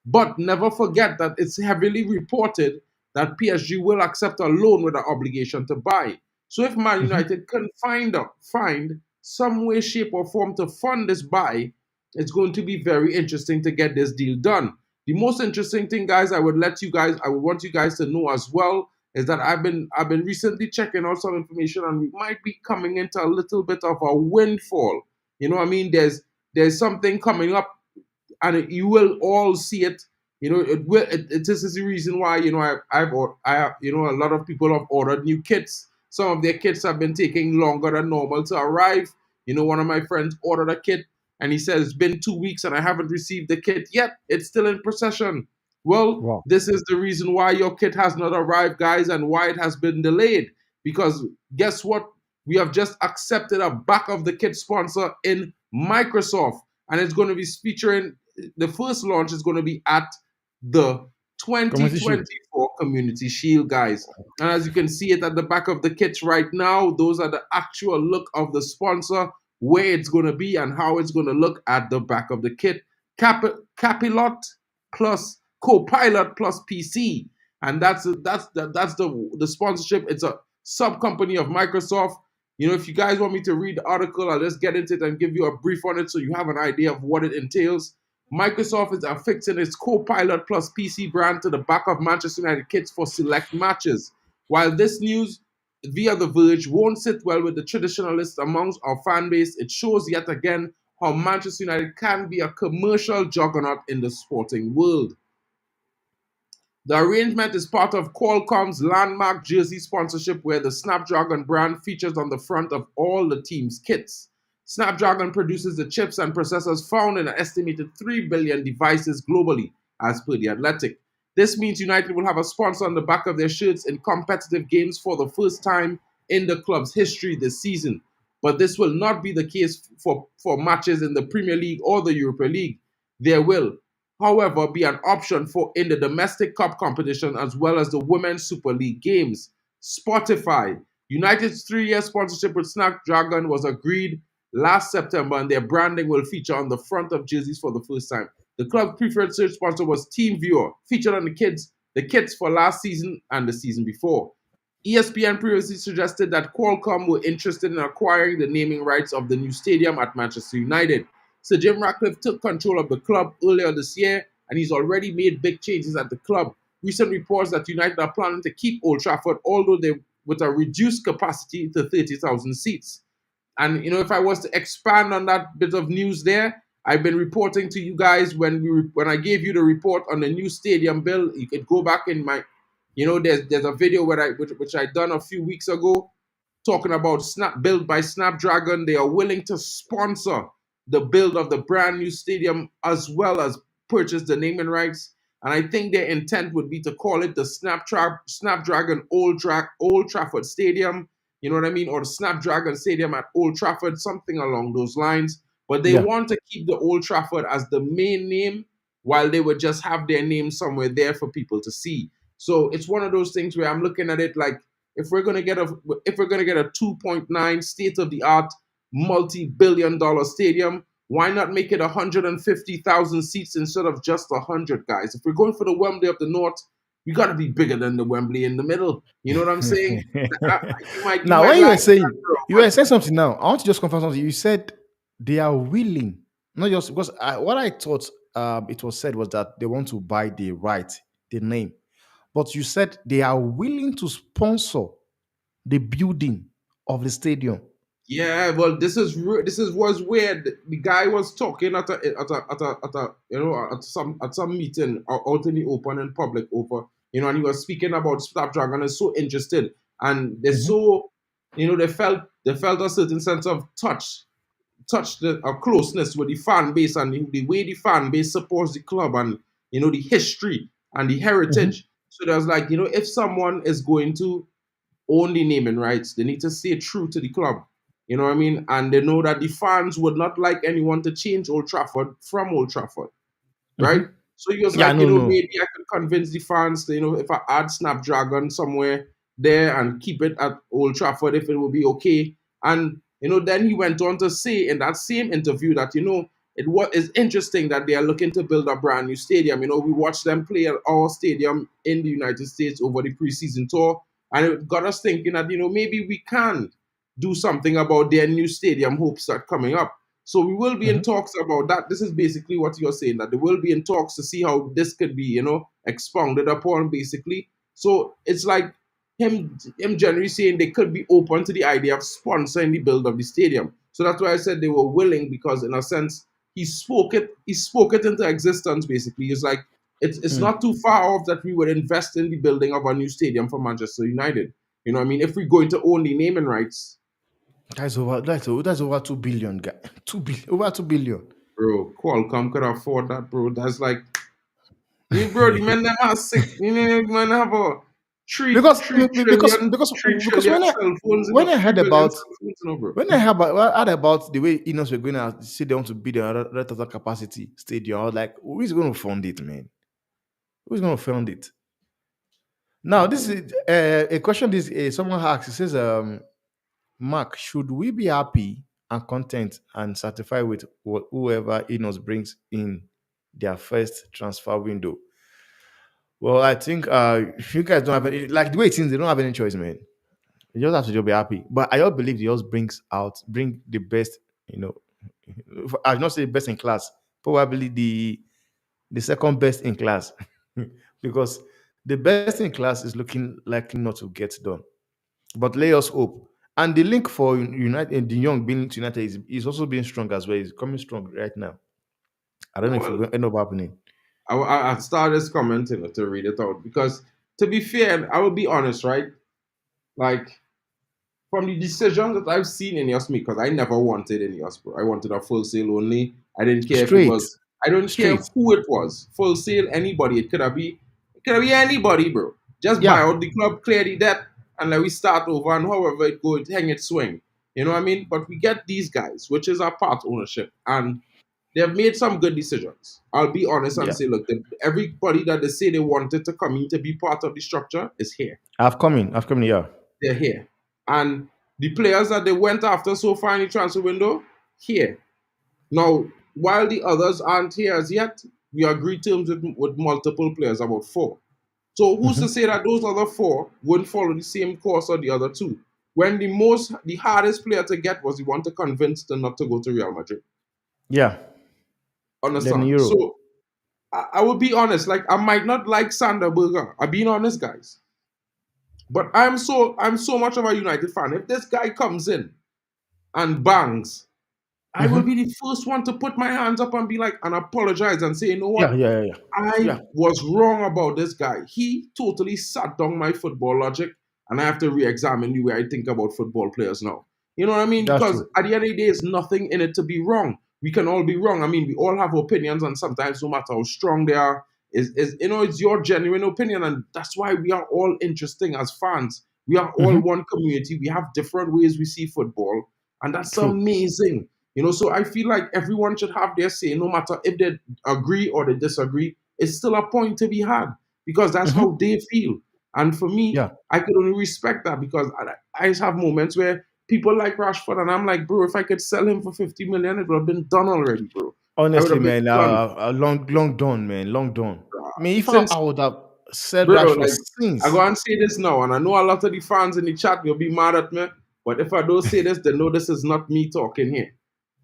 But never forget that it's heavily reported that PSG will accept a loan with an obligation to buy. So if Man Mhm. United can find some way, shape, or form to fund this buy, it's going to be very interesting to get this deal done. The most interesting thing, guys, I would want you guys to know as well is that I've been recently checking out some information, and we might be coming into a little bit of a windfall. You know what I mean? There's something coming up, and you will all see it. This is the reason why I have a lot of people have ordered new kits. Some of their kits have been taking longer than normal to arrive. One of my friends ordered a kit, and he says it's been 2 weeks and I haven't received the kit yet. It's still in procession. Well, Wow. this is the reason why your kit has not arrived, guys, and why it has been delayed. Because guess what? We have just accepted a back of the kit sponsor in Microsoft, and it's going to be featuring the first launch is going to be at the Community Shield. 2024 Community Shield, guys. And as you can see it at the back of the kits right now, those are the actual look of the sponsor, where it's going to be, and how it's going to look at the back of the kit. Capilot plus Copilot plus PC, and that's the sponsorship. It's a sub company of Microsoft. If you guys want me to read the article, I'll just get into it and give you a brief on it so you have an idea of what it entails. Microsoft is affixing its Copilot plus PC brand to the back of Manchester United kits for select matches. While this news via The Verge won't sit well with the traditionalists amongst our fan base, it shows yet again how Manchester United can be a commercial juggernaut in the sporting world. The arrangement is part of Qualcomm's landmark jersey sponsorship, where the Snapdragon brand features on the front of all the team's kits. Snapdragon produces the chips and processors found in an estimated 3 billion devices globally, as per The Athletic. This means United will have a sponsor on the back of their shirts in competitive games for the first time in the club's history this season. But this will not be the case for matches in the Premier League or the Europa League. There will, however, be an option for in the domestic cup competition as well as the Women's Super League games. Spotify. United's 3-year sponsorship with Snapdragon was agreed last September, and their branding will feature on the front of jerseys for the first time. The club's preferred search sponsor was TeamViewer, featured on the kits for last season and the season before. ESPN previously suggested that Qualcomm were interested in acquiring the naming rights of the new stadium at Manchester United. Sir Jim Ratcliffe took control of the club earlier this year, and he's already made big changes at the club. Recent reports that United are planning to keep Old Trafford, although they with a reduced capacity to 30,000 seats. And if I was to expand on that bit of news there, I've been reporting to you guys when I gave you the report on the new stadium bill. You could go back in my, there's a video which I done a few weeks ago talking about build by Snapdragon. They are willing to sponsor the build of the brand new stadium as well as purchase the naming rights. And I think their intent would be to call it the Snapdragon Old Trafford Stadium. You know what I mean? Or the Snapdragon Stadium at Old Trafford, something along those lines. But they Yeah. want to keep the Old Trafford as the main name while they would just have their name somewhere there for people to see. So it's one of those things where I'm looking at it like if we're gonna get a 2.9 state of the art multi-billion-dollar stadium, why not make it 150,000 seats instead of just 100 guys? If we're going for the Wembley of the North, we got to be bigger than the Wembley in the middle. You know what I'm saying? You Now, might when you laugh were at that, saying bro, you but were saying something now, I want to just confirm something. You said they are willing, not just because what I thought it was said was that they want to buy the right, the name, but you said they are willing to sponsor the building of the stadium. yeah, well, this is was weird. The guy was talking at a at some meeting out in the open and public over, and he was speaking about Snapdragon and so interested, and they're Mhm, so, they felt a certain sense of touch the a closeness with the fan base and the way the fan base supports the club and the history and the mhm, heritage. So there's like, if someone is going to own the naming rights, they need to stay true to the club. You know what I mean? And they know that the fans would not like anyone to change Old Trafford from Old Trafford, right? mhm. So he was Yeah, like, no, no. maybe I could convince the fans to, if I add Snapdragon somewhere there and keep it at Old Trafford, if it would be okay. And, then he went on to say in that same interview that, it was is interesting that they are looking to build a brand new stadium. We watched them play at our stadium in the United States over the preseason tour, and it got us thinking that, maybe we can do something about their new stadium hopes that coming up. So we will be in Mhm, talks about that. This is basically what you're saying, that they will be in talks to see how this could be, expounded upon, basically. So it's like him generally saying they could be open to the idea of sponsoring the build of the stadium. So that's why I said they were willing, because in a sense he spoke it into existence. Basically, it's like it's mm. not too far off that we would invest in the building of a new stadium for Manchester United. You know what I mean? If we're going to own the naming rights, That's over 2 billion, guy. 2 billion, over 2 billion. bro, Qualcomm could afford that, bro. That's like, bro, the man them have six, man have a three because three because trillion because three because trillion cell phones in when the I heard 3 billion about cell phones, bro. the way Inos were going to say they want to build a total capacity stadium, I was like, who is going to fund it, man? Who's going to fund it? Now, this is a question. This someone asked. It says, "Mark, should we be happy and content and satisfied with whoever Inos brings in their first transfer window?" Well, I think if you guys don't have any, like the way it seems, they don't have any choice, man. You just have to just be happy. But I just believe they just bring the best, you know. I not say best in class, probably the second best in class. Because the best in class is looking likely not to get done. But let us hope. And the link for United, the young being to United is also being strong as well. It's coming strong right now. I don't know if it's Well, going to end up happening. I started this comment, to read it out, because to be fair, I will be honest, right? Like, from the decisions that I've seen in Yasmi, because I never wanted any bro. I wanted a full sale only. I didn't care if it Straight, was. I don't care straight. who it was. Full sale, anybody. It could be anybody, bro. Just buy Yeah, out the club, clear the debt, and let we start over. And however it goes, hang it swing. You know what I mean? But we get these guys, which is our part ownership, and they have made some good decisions. I'll be honest and yeah. say, look, everybody that they say they wanted to come in to be part of the structure is here. I've come in, yeah. They're here. And the players that they went after so far in the transfer window, here. Now, while the others aren't here as yet, we agreed terms with multiple players, about four. So who's to Mhm. say that those other four wouldn't follow the same course of the other two? When the hardest player to get was the one to convince them not to go to Real Madrid. Yeah. Then Understand? Euro. So I will be honest, like I might not like Sander Berger. I'm being honest, guys. But I'm so much of a United fan. If this guy comes in and bangs, I will Mhm. be the first one to put my hands up and be like, and apologize and say, you know Yeah, what? yeah, yeah, yeah. I Yeah. was wrong about this guy. He totally sat down my football logic, and I have to re-examine the way I think about football players now. You know what I mean? That's Because true. at the end of the day, there's nothing in it to be wrong. We can all be wrong. I mean, we all have opinions, and sometimes no matter how strong they are, it's your genuine opinion, and that's why we are all interesting as fans. We are all Mhm. one community. We have different ways we see football, and that's True. amazing. So I feel like everyone should have their say, no matter if they agree or they disagree. It's still a point to be had. because that's how Hmm. they feel. And for me, Yeah. I could only respect that because I just have moments where people like Rashford, and I'm like, bro, if I could sell him for 50 million, it would have been done already, bro. I would Honestly, have been man, done. long done, man, long done. I mean, if I Since, would have said bro, Rashford like, I go since. and say this now, and I know a lot of the fans in the chat will be mad at me, but if I don't say this, they know this is not me talking here.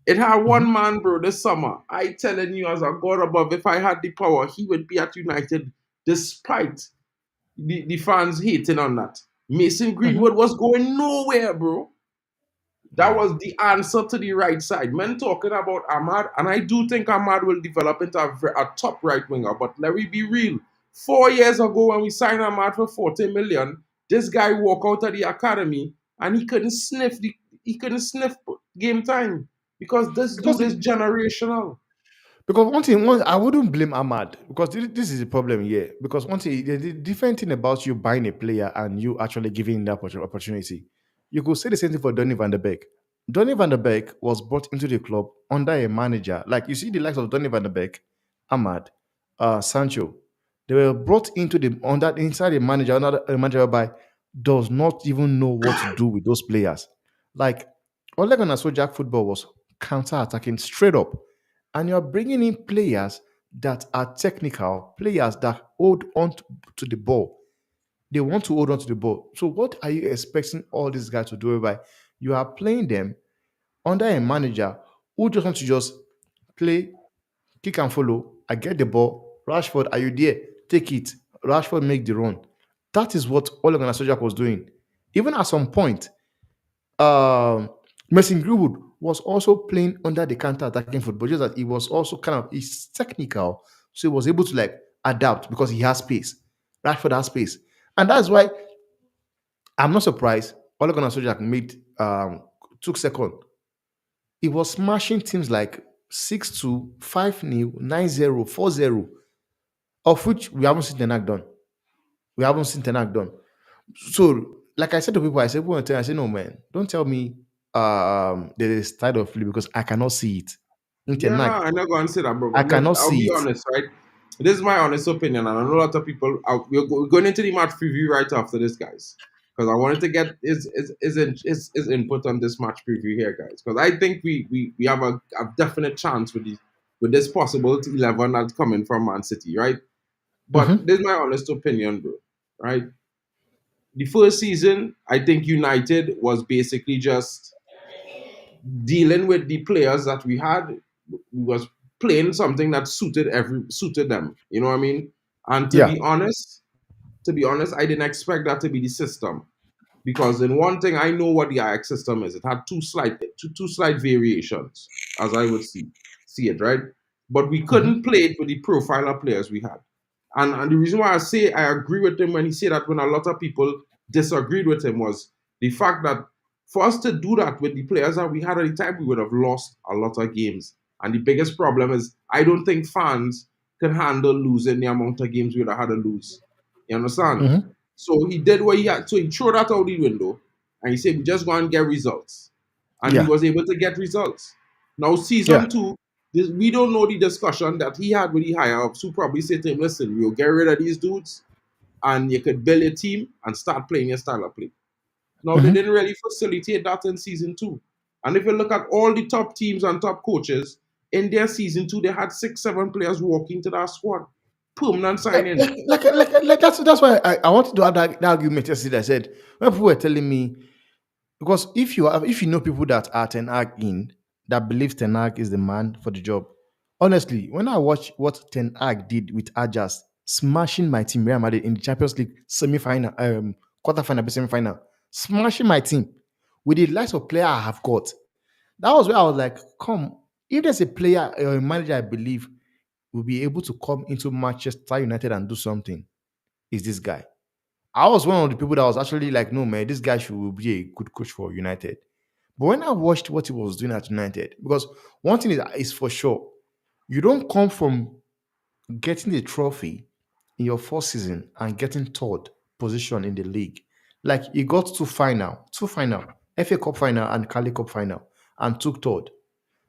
It had Mhm. one man, bro, this summer. I telling you, as a God above, if I had the power, he would be at United despite the fans hating on that. Mason Greenwood Mhm. was going nowhere, bro. That Yeah. was the answer to the right side. Men talking about Ahmad, and I do think Ahmad will develop into a top right winger. But let me be real. 4 years ago, when we signed Ahmad for 40 million, this guy walked out of the academy and he couldn't sniff game time because this Because dude is generational. Because I wouldn't blame Ahmad because this is the problem here. Because one thing, the different thing about you buying a player and you actually giving him that opportunity, you could say the same thing for Donny van der Beek. Donny van der Beek was brought into the club under a manager. Like you see the likes of Donny van der Beek, Ahmad, Sancho. They were brought into the under inside a manager, another a manager whereby does not even know what to do with those players. Like Ole Gunnar Solskjaer football was counter-attacking straight up, and you're bringing in players that are technical, players that hold on to the ball. They want to hold on to the ball. So what are you expecting all these guys to do? Whereby you are playing them under a manager who just wants to just play, kick and follow. I get the ball. Rashford, are you there? Take it. Rashford make the run. That is what Ole Gunnar Solskjaer was doing. Even at some point, um, Mason Greenwood was also playing under the counter-attacking football, just that he was also he's technical, so he was able to like adapt because he has space. Rashford has space, and that's why I'm not surprised. Ole Gunnar Solskjaer took second. He was smashing teams like 6-2, 5-0, 9-0, 4-0, of which we haven't seen Ten done. We haven't seen Ten done. So, like I said to people, I say, no, man, don't tell me there is style of play because I cannot see it. In Yeah, Ten no, I'm not going to say that, bro. I But cannot I'll see be it. honest, right? This is my honest opinion, and I know a lot of people. We're going into the match preview right after this, guys, because I wanted to get his input on this match preview here, guys, because I think we have a definite chance with this possible 11 that's coming from Man City, right? But Mhm. this is my honest opinion, bro. Right? The first season, I think United was basically just dealing with the players that we had. We was playing something that suited them. You know what I mean? And Yeah. to be honest, I didn't expect that to be the system. Because in one thing, I know what the Ajax system is. It had two slight variations, as I would see it, right? But we couldn't Mhm. play it with the profile of players we had. And the reason why I say I agree with him when he said that when a lot of people disagreed with him was the fact that for us to do that with the players that we had at the time, we would have lost a lot of games. And the biggest problem is I don't think fans can handle losing the amount of games we would have had to lose. You understand? Mhm. So he did what he had. So he threw that out the window and he said, we just go and get results. And he Yeah. was able to get results. Now, Yeah. season two, we don't know the discussion that he had with the higher ups who probably said to him, listen, we'll get rid of these dudes and you could build a team and start playing your style of play. Now, they Mhm. didn't really facilitate that in season two. And if you look at all the top teams and top coaches, in their season two, they had 6, 7 players walking to that squad. Permanent signing. That's why I wanted to have that argument yesterday. I said when people were telling me because if you know people that are Ten Hag in that believe Ten Hag is the man for the job. Honestly, when I watch what Ten Hag did with Ajax, smashing my team Real Madrid in the Champions League semi-final, quarter-final, semi-final, smashing my team with the likes of player I have got. That was where I was like, come, if there's a player or a manager I believe will be able to come into Manchester United and do something, is this guy. I was one of the people that was actually like, no, man, this guy should be a good coach for United. But when I watched what he was doing at United, because one thing is for sure, you don't come from getting the trophy in your first season and getting third position in the league. Like he got two final, FA Cup final and Cali Cup final, and took third.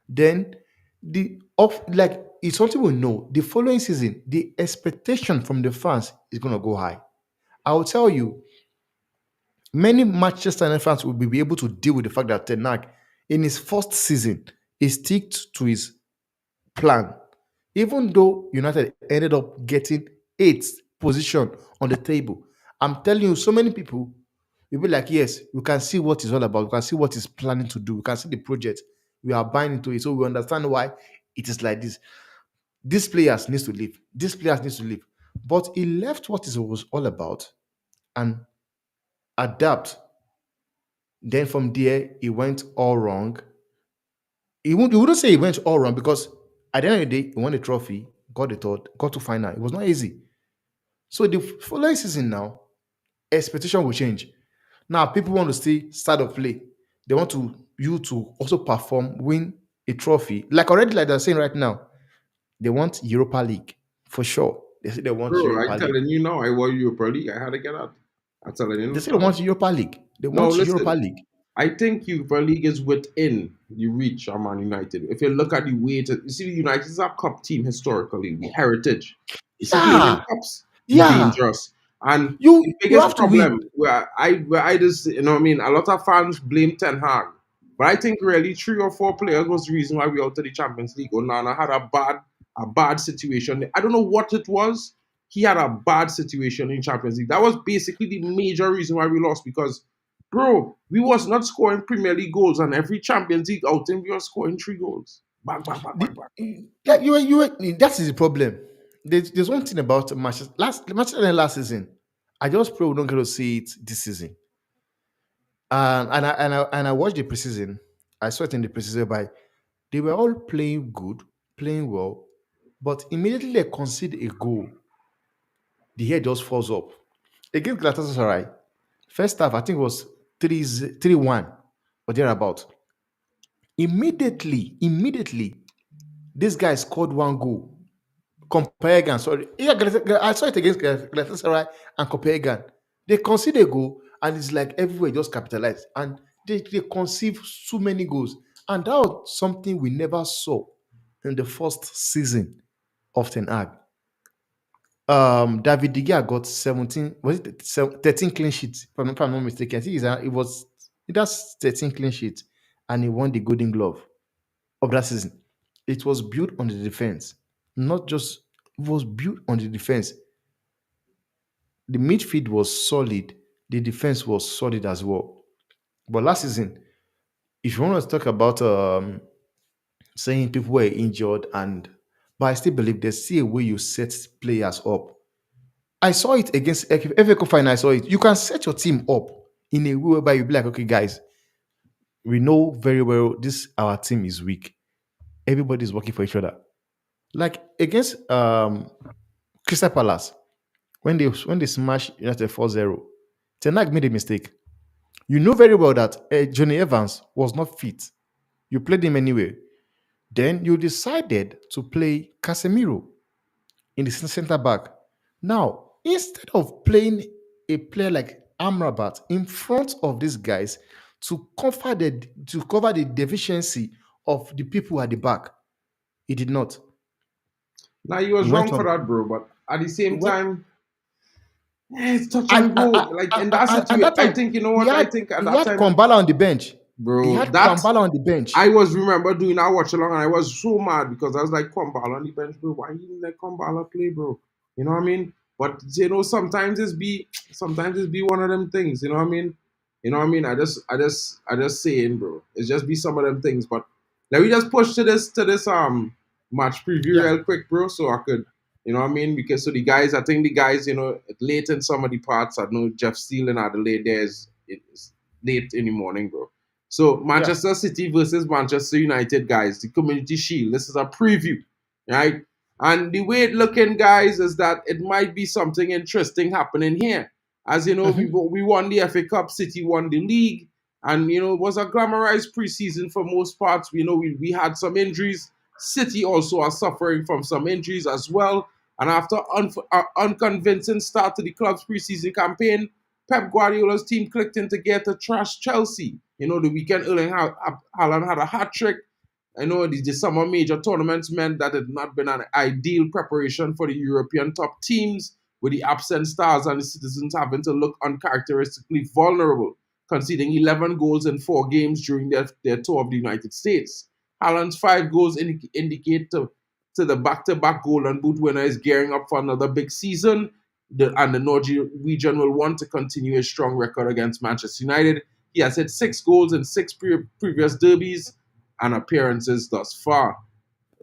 Then the off like it's something we know. The following season, the expectation from the fans is going to go high. I will tell you, many Manchester United fans will be able to deal with the fact that Ten Hag, in his first season, he sticked to his plan. Even though United ended up getting eighth position on the table, I'm telling you, so many people will be like, yes, we can see what it's all about. We can see what he's planning to do. We can see the project. We are buying into it. So we understand why it is like this. These players needs to leave. These players needs to leave. But he left what it was all about and adapt. Then from there, it went all wrong. You wouldn't say it went all wrong because at the end of the day, he won the trophy, got the third, got to final. It was not easy. So the following season now, expectation will change. Now people want to see start of play. They want to you to also perform, win a trophy. Like already, like they're saying right now, they want Europa League for sure. They say they want Bro, Europa I'm League. telling you now, I want Europa League. I had to get out. I'm telling They you say they now. want Europa League. They No, want Europa listen. League. I think Europa League is within the reach of Man United. If you look at the way to, you see, the United is a cup team historically, the heritage. You see, we in Yeah, cups, we yeah. dangerous. And the You biggest have to win. problem where I just, what I mean, a lot of fans blame Ten Hag. But I think really 3 or 4 players was the reason why we out of the Champions League. Onana had a bad situation. I don't know what it was. He had a bad situation in Champions League. That was basically the major reason why we lost because, bro, we was not scoring Premier League goals, and every Champions League outing we were scoring 3 goals. Back, back, back, The, back, back. yeah, that is the problem. There's one thing about Manchester United last season. I just pray we don't get to see it this season. And I watched the preseason. I saw it in the preseason by they were all playing good, playing well, but immediately they concede a goal, the head just falls up. Against Galatasaray, first half I think it was 3-1 or thereabout. Immediately, this guy scored one goal. Copenhagen, sorry. Yeah, I saw it against Galatasaray and Copenhagen. They concede a goal, and it's like everywhere just capitalized. And they conceive so many goals. And that was something we never saw in the first season of Ten Hag. David De Gea got 17, was it 13 clean sheets, if I'm not mistaken. I think it was that's 13 clean sheets, and he won the Golden Glove of that season. It was built on the defense, not just it was built on the defense. The midfield was solid, the defense was solid as well. But last season, if you want to talk about saying people were injured but I still believe there's still a way you set players up. I saw it against FA Cup final. I saw it. You can set your team up in a way whereby you be like, okay, guys, we know very well this our team is weak. Everybody's working for each other. Like against Crystal Palace, when they smashed United 4-0, Ten Hag made a mistake. You know very well that Johnny Evans was not fit. You played him anyway. Then you decided to play Casemiro in the centre back. Now, instead of playing a player like Amrabat in front of these guys to cover the deficiency of the people at the back, he did not. Now, he He was went wrong for on. that, bro, but at the He same went time, it's touch and, and go. Like in that and situation, that I time think, you know he what? I had think at he that had time, Kwambala on the bench. He bro, had that Kwambala on the bench. I was remember doing that watch along, and I was so mad because I was like, Kwambala on the bench, bro. Why you didn't let Kwambala play, bro? You know what I mean? But sometimes it's be one of them things. You know what I mean? You know what I mean? I just saying, bro. It's just be some of them things. But let me just push to this match preview Yeah, real quick, bro, so I could. You know what I mean? Because so the guys, I think the guys, late in some of the parts, I know Jeff Steele in Adelaide there it's late in the morning, bro. So yeah. Manchester City versus Manchester United, guys, the Community Shield. This is a preview, right? And the way it looking, guys, is that it might be something interesting happening here. As you know, Mhm. we won the FA Cup, City won the league, and it was a glamorized preseason for most parts. We had some injuries. City also are suffering from some injuries as well. And after unconvincing start to the club's preseason campaign, Pep Guardiola's team clicked into gear to trash Chelsea. The weekend Erling Haaland had a hat trick. I know the summer major tournaments meant that it had not been an ideal preparation for the European top teams, with the absent stars and the citizens having to look uncharacteristically vulnerable, conceding 11 goals in 4 games during their tour of the United States. Haaland's 5 goals indicate to the back-to-back Golden Boot winner is gearing up for another big season, and the Norwegian will want to continue his strong record against Manchester United. He has hit 6 goals in six previous derbies and appearances thus far.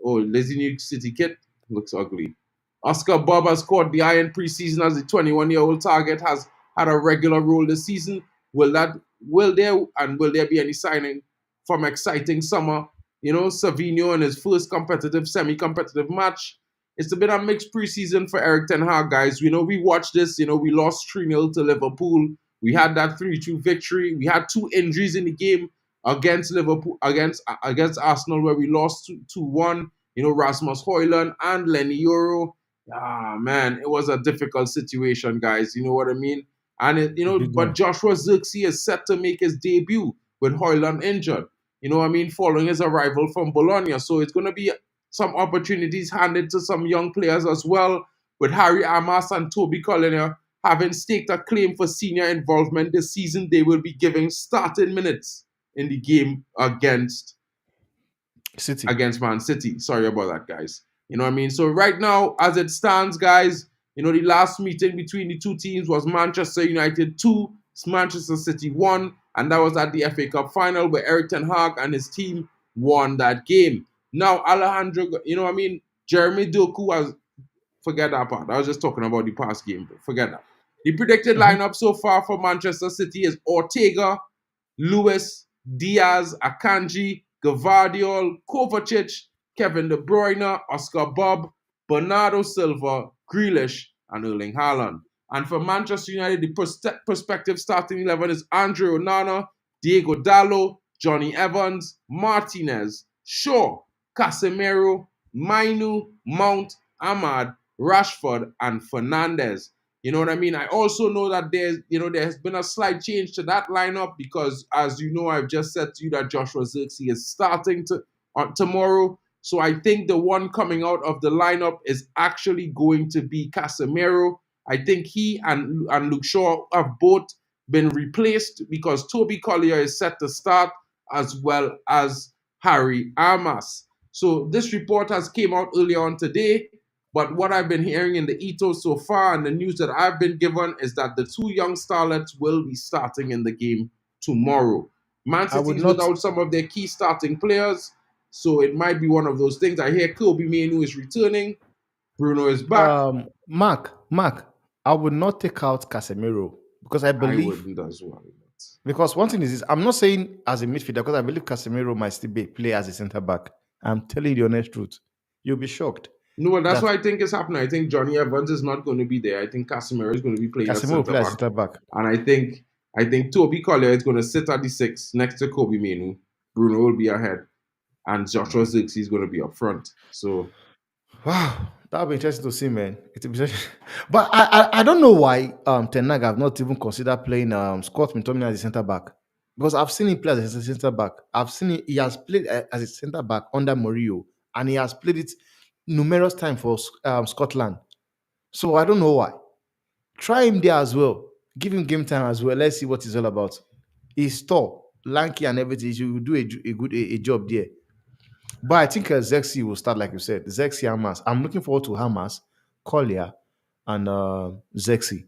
Oh, Lazy New City kit looks ugly. Oscar Bobb has caught the eye in preseason as the 21-year-old target has had a regular role this season. Will there be any signing from exciting summer? Savinho in his first competitive, semi-competitive match. It's been a mixed preseason for Eric Ten Hag, guys. We watched this. We lost 3-0 to Liverpool. We had that 3-2 victory. We had 2 injuries in the game against Liverpool, against Arsenal, where we lost 2-1. Rasmus Haaland and Lenny Euro. Ah, man, it was a difficult situation, guys. You know what I mean? And Big but one. Joshua Zirkzee is set to make his debut with Haaland injured. Following his arrival from Bologna. So it's going to be some opportunities handed to some young players as well, with Harry Amas and Toby Collier having staked a claim for senior involvement this season. They will be giving starting minutes in the game City. against Man City. Sorry about that, guys. You know what I mean? So right now, as it stands, guys, the last meeting between the two teams was Manchester United 2, Manchester City 1, and that was at the FA Cup final where Eric Ten Hag and his team won that game. Now, Alejandro, Jeremy Doku has, forget that part. I was just talking about the past game. Forget that. The predicted Mhm. lineup so far for Manchester City is Ortega, Lewis, Diaz, Akanji, Gvardiol, Kovacic, Kevin De Bruyne, Oscar Bobb, Bernardo Silva, Grealish, and Erling Haaland. And for Manchester United, the prospective starting 11 is Andre Onana, Diego Dalot, Johnny Evans, Martinez, Shaw, Casemiro, Mainoo, Mount, Ahmad, Rashford, and Fernandes. You know what I mean? I also know that there has been a slight change to that lineup because, as you know, I've just said to you that Joshua Zirkzee is starting tomorrow. So I think the one coming out of the lineup is actually going to be Casemiro. I think he and Luke Shaw have both been replaced because Toby Collier is set to start, as well as Harry Amas. So this report has came out earlier on today, but what I've been hearing in the ethos so far and the news that I've been given is that the 2 young starlets will be starting in the game tomorrow. Man I would City's not. without some of their key starting players, so it might be one of those things. I hear Kobe Mainoo is returning, Bruno is back. Mark, I would not take out Casemiro because I I believe. wouldn't as well. Because one thing is this, I'm not saying as a midfielder because I believe Casemiro might still play as a centre back. I'm telling you the honest truth. You'll be shocked No, well, that's that what I think is happening. I think Johnny Evans is not going to be there. I think Casemiro is going to be playing at Casemiro will centre play as back, centre back. and I think Toby Collier is going to sit at the 6 next to Kobe Mainoo. Bruno will be ahead, and Joshua Zirkzee is going to be up front. So Wow, that'll be interesting to see, man. It'll be interesting. But I don't know why Ten Hag have not even considered playing Scott McTominay as a centre back. Because I've seen him play as a centre back. I've seen he has played as a centre back under Mourinho, and he has played it numerous times for Scotland. So I don't know why. Try him there as well. Give him game time as well. Let's see what he's all about. He's tall, lanky, and everything. He will do a job there. But I think Zexi will start, like you said. Zexi Hamas. I'm looking forward to Hamas, Collier, and Zexi.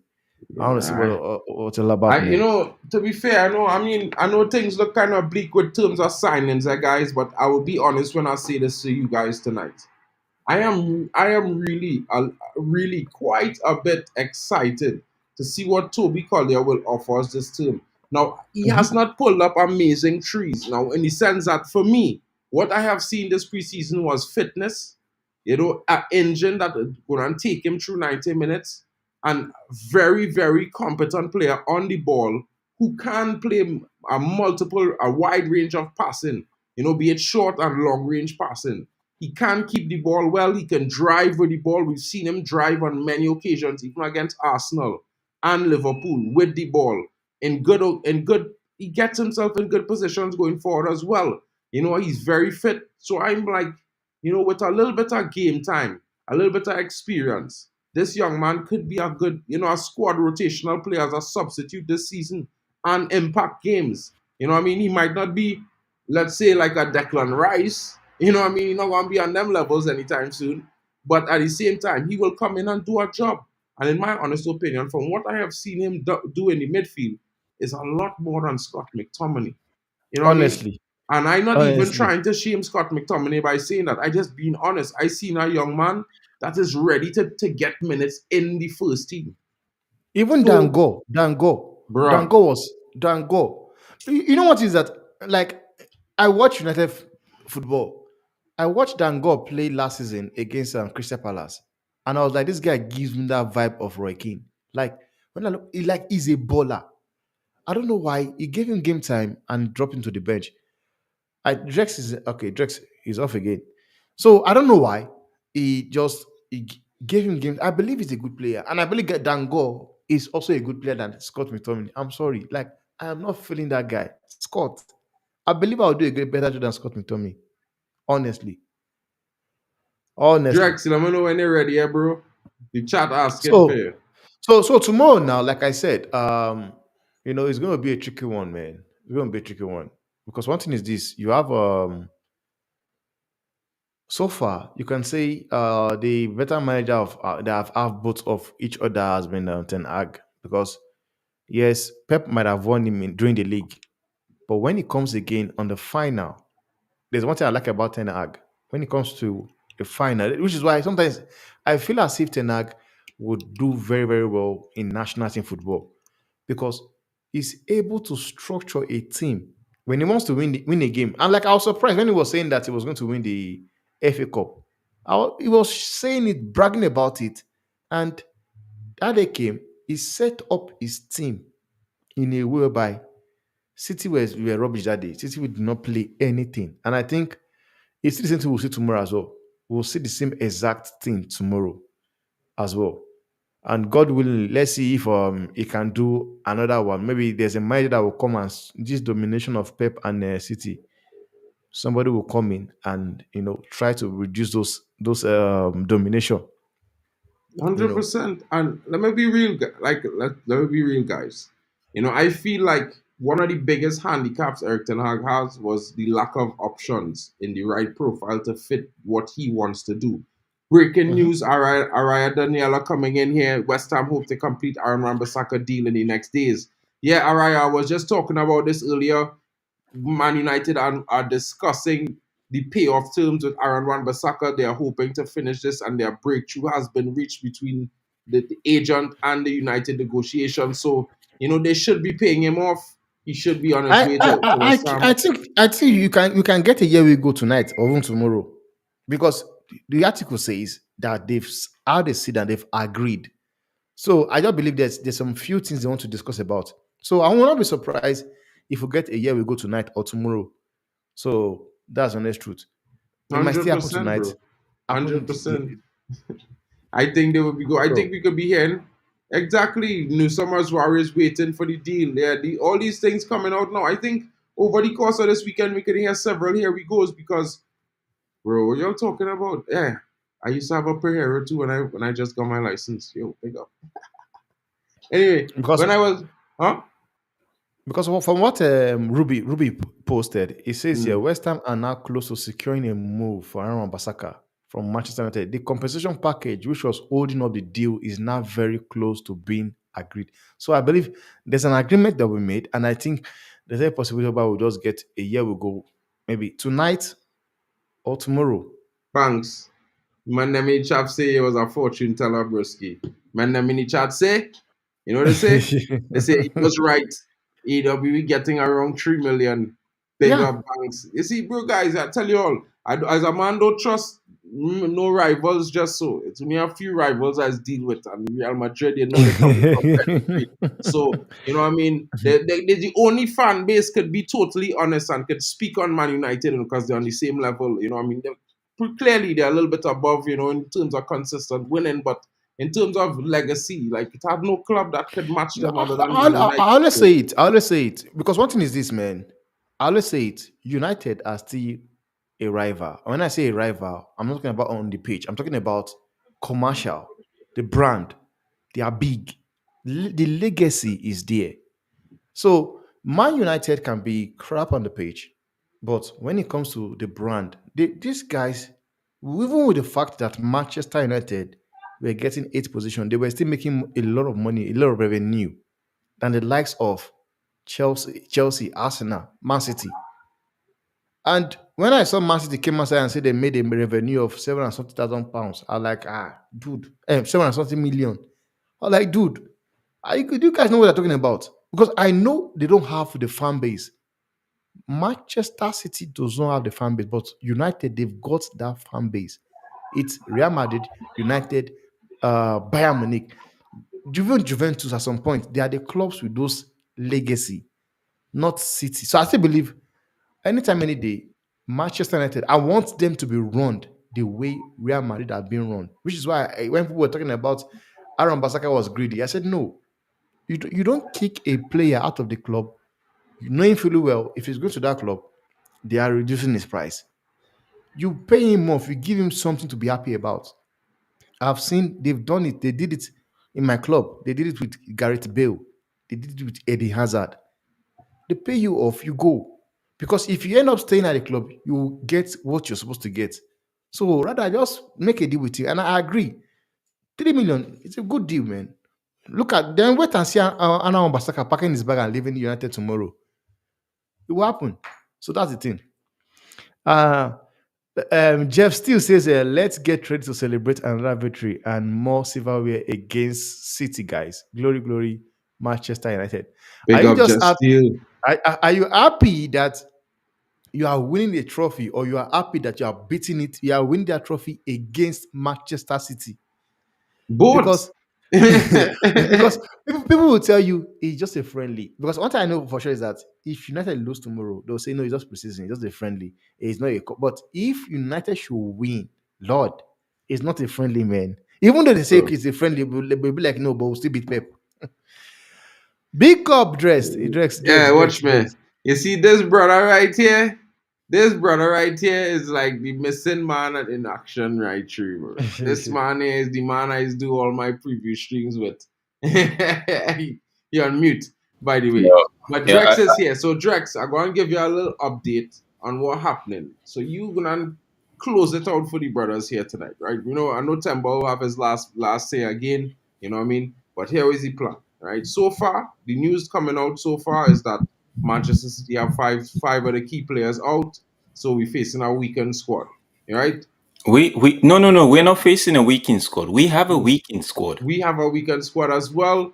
I want to see yeah, what it's all about, man. to be fair, I know things look kind of bleak with terms of signings, guys. But I will be honest when I say this to you guys tonight. I am really quite a bit excited to see what Toby Collier will offer us this term. Now he has Mhm. not pulled up amazing trees. Now, in the sense that for me, what I have seen this preseason was fitness, an engine that would going to take him through 90 minutes, and very, very competent player on the ball who can play a wide range of passing, be it short and long range passing. He can keep the ball well. He can drive with the ball. We've seen him drive on many occasions, even against Arsenal and Liverpool with the ball in good. He gets himself in good positions going forward as well. He's very fit. So I'm like, with a little bit of game time, a little bit of experience, this young man could be a good, a squad rotational player as a substitute this season and impact games. He might not be, let's say, like a Declan Rice. He's not going to be on them levels anytime soon. But at the same time, he will come in and do a job. And in my honest opinion, from what I have seen him do in the midfield, is a lot more than Scott McTominay. You know what I mean? Honestly, And I'm not even honestly. trying to shame Scott McTominay by saying that. I just being honest. I seen a young man that is ready to get minutes in the first team. Even So, bruh, Dango. You know what is that? Like, I watch United football. I watched Dango play last season against Crystal Palace, and I was like, this guy gives me that vibe of Roy Keane. Like, when I look, he's a baller. I don't know why he gave him game time and dropped him to the bench. Drex is okay. Drex is off again, so I don't know why he gave him games. I believe he's a good player, and I believe that Dango is also a good player than Scott McTominay. I'm sorry, like I am not feeling that guy, Scott. I believe I'll do a great better job than Scott McTominay. Honestly, honestly. Drex, let me know when you're ready, bro. The chat asking for So, you. so tomorrow now, like I said, it's going to be a tricky one, man. It's going to be a tricky one because one thing is this: you have so far, you can say the better manager of that have both of each other has been Ten Hag because yes, Pep might have won him during the league, but when it comes again on the final, there's one thing I like about Ten Hag. When it comes to a final, which is why sometimes I feel as if Ten Hag would do very very well in national team football because he's able to structure a team when he wants to win a game. And like I was surprised when he was saying that he was going to win the FA Cup. He was saying it, bragging about it, and that day came. He set up his team in a way whereby City were rubbish that day. City did not play anything, and I think it's the same thing we'll see tomorrow as well. We'll see the same exact thing tomorrow as well. And God willing, let's see if he can do another one. Maybe there's a manager that will come and this domination of Pep and City. Somebody will come in and try to reduce those domination. You know, 100%. And let me be real, let me be real, guys. I feel like one of the biggest handicaps Eric Ten Hag has was the lack of options in the right profile to fit what he wants to do. Breaking Mhm. news: Araya Daniela coming in here. West Ham hope to complete Aaron Wan-Bissaka deal in the next days. Yeah, Araya, I was just talking about this earlier. Man United are discussing the payoff terms with Aaron Wan-Bissaka. They are hoping to finish this, and their breakthrough has been reached between the agent and the United negotiations. So, they should be paying him off. He should be on his way to West Ham. I think you can get a year we go tonight or even tomorrow because the article says that they've had a sit and they've agreed. So I just believe there's some few things they want to discuss about. So I will not be surprised if we get a year we go tonight or tomorrow. So that's the honest truth. It might still happen 100%, tonight. bro. Happen, 100%. I think they will be good. I think bro. we could be hearing exactly New Summer's Warriors waiting for the deal. Yeah, all these things coming out now. I think over the course of this weekend we could hear several here we goes because, bro, what y'all talking about? Yeah, I used to have a Pereira too when I just got my license. Yo, pick up. Anyway, Because when I was, huh? from what Ruby posted, it says here Mm. West Ham are now close to securing a move for Aaron Basaka from Manchester United. The compensation package, which was holding up the deal, is now very close to being agreed. So I believe there's an agreement that we made, and I think there's a possibility that we'll just get a year we go, maybe tonight or tomorrow. Thanks. Man, them in the chat say it was a fortune teller, broski. Man, them in the chat say, you know what they say? They say he was right. EW getting around 3 million. Big Yeah. up banks. You see, bro, guys, I tell you all, as a man, don't trust no rivals just so. It's only a few rivals I deal with. And Real Madrid, they coming from pedigree. So, you know what I mean? The only fan base could be totally honest and could speak on Man United because they're on the same level. You know what I mean? Clearly, they're a little bit above, in terms of consistent winning, but in terms of legacy, like it had no club that could match No, them other than Man I United. always So say it. I always say it because one thing is this, man. I always say it. United are still a rival. When I say a rival, I'm not talking about on the pitch. I'm talking about commercial, the brand. They are big. The legacy is there. So Man United can be crap on the pitch, but when it comes to the brand, these guys, even with the fact that Manchester United were getting eighth position, they were still making a lot of money, a lot of revenue than the likes of Chelsea, Arsenal, Man City. And when I saw Man City came outside and said they made a revenue of 700,000 pounds, I was like, dude, 700 million. I was like, dude, do you guys know what they're talking about? Because I know they don't have the fan base. Manchester City does not have the fan base, but United, they've got that fan base. It's Real Madrid, United, Bayern Munich, Juventus at some point. They are the clubs with those legacy, not City. So I still believe anytime, any day, Manchester United, I want them to be run the way Real Madrid have been run, which is why when people were talking about Aaron Basaka was greedy, I said, no, you don't kick a player out of the club knowing fully well if he's going to that club, they are reducing his price. You pay him off, you give him something to be happy about. I've seen they've done it. They did it in my club. They did it with Gareth Bale. They did it with Eddie Hazard. They pay you off, you go. Because if you end up staying at the club, you get what you're supposed to get. So rather just make a deal with you. And I agree. 3 million, it's a good deal, man. Look at then wait and see Anna Basaka packing his bag and leaving United tomorrow. It will happen. So that's the thing. Uh Jeff still says, let's get ready to celebrate another victory and more silverware against City, guys. Glory, glory, Manchester United. Are Big you up just just happy? still. Are you happy that you are winning a trophy, or you are happy that you are beating it? You are winning that trophy against Manchester City Both. because because people will tell you it's just a friendly. Because one thing I know for sure is that if United lose tomorrow, they'll say no, it's just preseason, it's just a friendly. It's not a but if United should win, Lord, it's not a friendly, man. Even though they say Bro. it's a friendly, they'll be like, no, but we'll still beat Pep. Big up dressed. Yeah, watch me. Dressed. You see this brother right here? This brother right here is like the missing man in action right through, bro. This man is the man I do all my preview streams with. You're on mute, by the way. Yeah, But yeah. Drex is here. So Drex, I'm gonna give you a little update on what happening. So you gonna close it out for the brothers here tonight, right? You know, I know Temba will have his last say again, you know what I mean? But here is the plan, right? So far, the news coming out so far is that Manchester City have five of the key players out, so we're facing our weekend squad. Right? We no, we're not facing a weekend squad. We have a weekend squad. We have a weekend squad as well.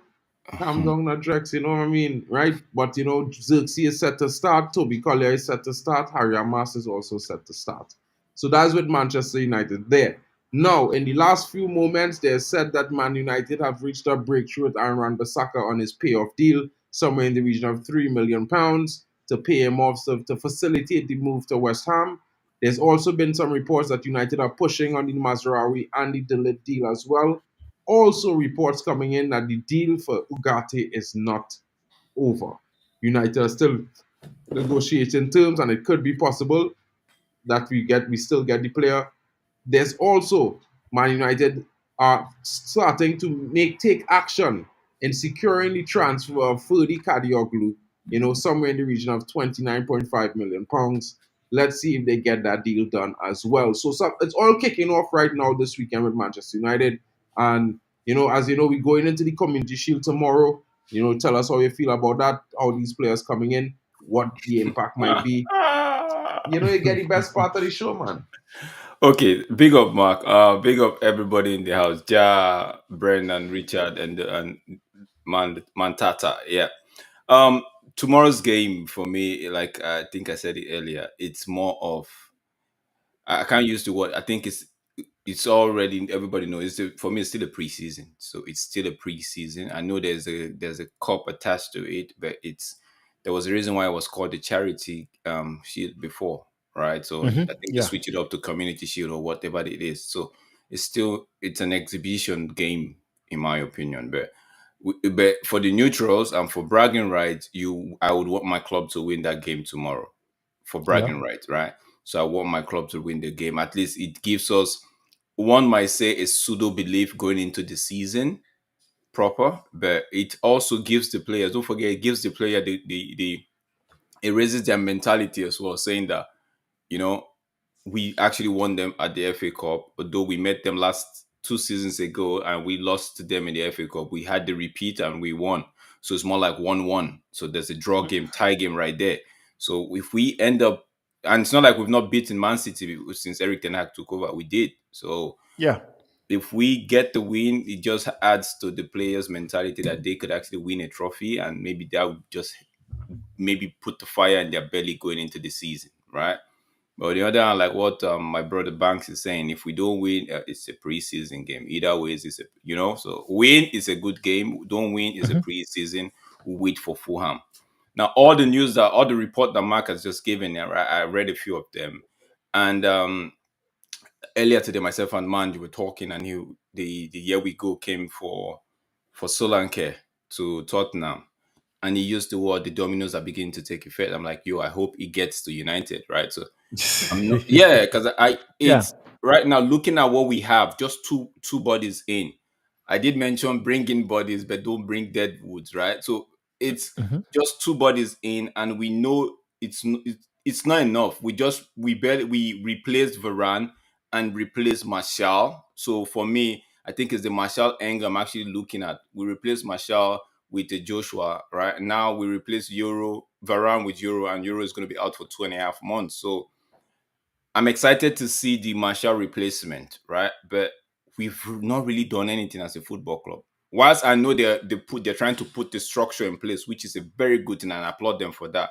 Calm Hmm. down, Drex, you know what I mean, right? But you know, Xerxes is set to start, Toby Collier is set to start, Harry Amas is also set to start. So that's with Manchester United there. Now, in the last few moments, they said that Man United have reached a breakthrough with Aaron Bissaka on his payoff deal, somewhere in the region of £3 million to pay him off to facilitate the move to West Ham. There's also been some reports that United are pushing on the Mazraoui and the Gillet deal as well. Also, reports coming in that the deal for Ugarte is not over. United are still negotiating terms, and it could be possible that we still get the player. There's also Man United are starting to take action in securing the transfer of Ferdy Kadioglu, you know, somewhere in the region of £29.5 million. Let's see if they get that deal done as well. So it's all kicking off right now this weekend with Manchester United. And, you know, as you know, we're going into the Community Shield tomorrow. You know, tell us how you feel about that, how these players coming in, what the impact might be. You know, you get the best part of the show, man. Okay, big up Mark. Big up everybody in the house. Ja, Brennan, Richard, and Mantata. Yeah. Um, Tomorrow's game for me, like I think I said it earlier, it's more of I can't use the word. I think it's already everybody knows. For me, it's still a preseason, so it's still a preseason. I know there's a cup attached to it, but there was a reason why it was called the charity shield before, right? So I think they Yeah. switch it up to community shield or whatever it is. So it's an exhibition game in my opinion, but for the neutrals and for bragging rights, I would want my club to win that game tomorrow. for Yeah. bragging rights, right? So I want my club to win the game. At least it gives us, one might say, a pseudo belief going into the season proper, but it also gives the players, don't forget, it gives the player the it raises their mentality as well, saying that, you know, we actually won them at the FA Cup, although we met them last 2 seasons ago and we lost to them in the FA Cup. We had the repeat and we won. So it's more like 1-1. So there's a draw game, tie game right there. So if we end up, and it's not like we've not beaten Man City since Eric Ten Hag took over, we did. So Yeah. if we get the win, it just adds to the players' mentality that they could actually win a trophy, and maybe that would just maybe put the fire in their belly going into the season, right? But on the other hand, like what my brother Banks is saying, if we don't win, it's a preseason game. Either ways, it's a, so win is a good game. Don't win is a Mhm. preseason. We'll wait for Fulham. Now, all the report that Mark has just given, right, I read a few of them, and earlier today, myself and Mandy were talking, and the year we go came for Solanke to Tottenham, and he used the word the dominoes are beginning to take effect. I'm like, yo, I hope he gets to United, right? So I'm not, yeah, because Yeah. it's right now looking at what we have, just two bodies in. I did mention bringing bodies, but don't bring dead woods, right? So it's Mhm. just two bodies in, and we know it's not enough. We replaced Varane and replaced Martial. So for me, I think it's the Martial angle I'm actually looking at. We replaced Martial with the Joshua, right? Now we replace Varane with Euro, and Euro is going to be out for 2.5 months. So I'm excited to see the Martial replacement, right? But we've not really done anything as a football club. Whilst I know they're trying to put the structure in place, which is a very good thing, and I applaud them for that.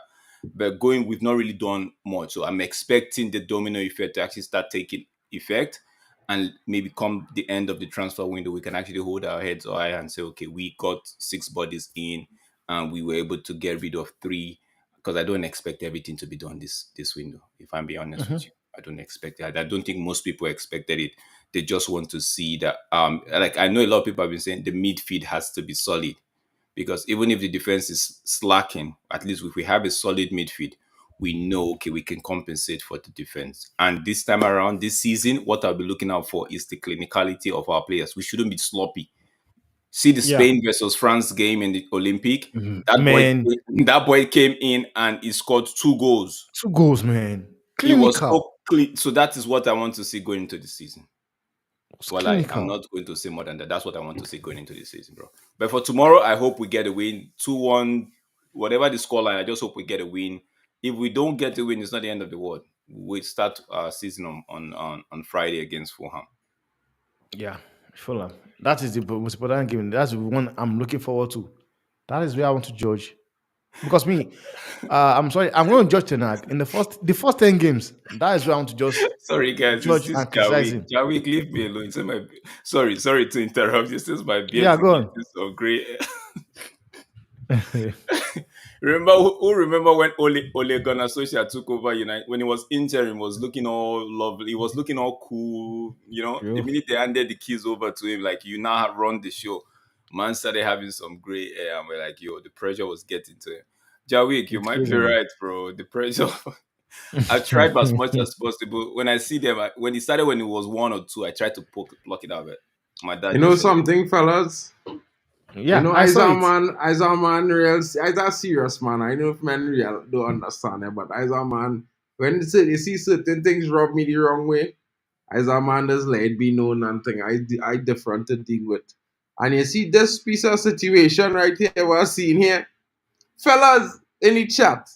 But we've not really done much. So I'm expecting the domino effect to actually start taking effect, and maybe come the end of the transfer window, we can actually hold our heads high and say, okay, we got six bodies in, and we were able to get rid of three. Because I don't expect everything to be done this window. If I'm being honest with Mhm. you, I don't expect it. I don't think most people expected it. They just want to see that. Like I know a lot of people have been saying the midfield has to be solid, because even if the defense is slacking, at least if we have a solid midfield, we know, okay, we can compensate for the defense. And this time around, this season, what I'll be looking out for is the clinicality of our players. We shouldn't be sloppy. See the Yeah. Spain versus France game in the Olympic. That boy, Man, that boy came in and he scored 2 goals. 2 goals, man. It was Clinical. so clean. So that is what I want to see going into the season. It's Well, I'm clinical. not going to say more than that. That's what I want to see going into the season, bro. But for tomorrow, I hope we get a win. 2-1, whatever the scoreline, I just hope we get a win. If we don't get a win, it's not the end of the world. We start our season on Friday against Fulham. Yeah. Fulham. That is the most important game. That's the one I'm looking forward to. That is where I want to judge. Because me, I'm sorry, I'm going to judge Tenag in the first 10 games. That is where I want to just Sorry, guys. It's judge this and criticize Jawik. him. Jawik, leave me alone. Sorry to interrupt. This is my beard Yeah, is go getting so great. on. Who remember when Ole Gunnar Solskjaer took over United, when he was interim, was looking all lovely, he was looking all cool. The True. minute they handed the keys over to him, like, you now have run the show, man started having some gray hair, and we're like, yo, the pressure was getting to him. Jawik, you It's might crazy, be man. right, bro. The pressure. I tried as much as possible. When I see them, when it started, when it was 1 or 2, I tried to block it out. But my You dad know just said, something, fellas? You Yeah, know, I saw it. I's a man real, I's a serious man. I know if men real don't understand it, but I's a man, when you see certain things rub me the wrong way, I's a man just let it be known and thing. I different to deal with. And you see this piece of situation right here we're seeing here. Fellas in the chat,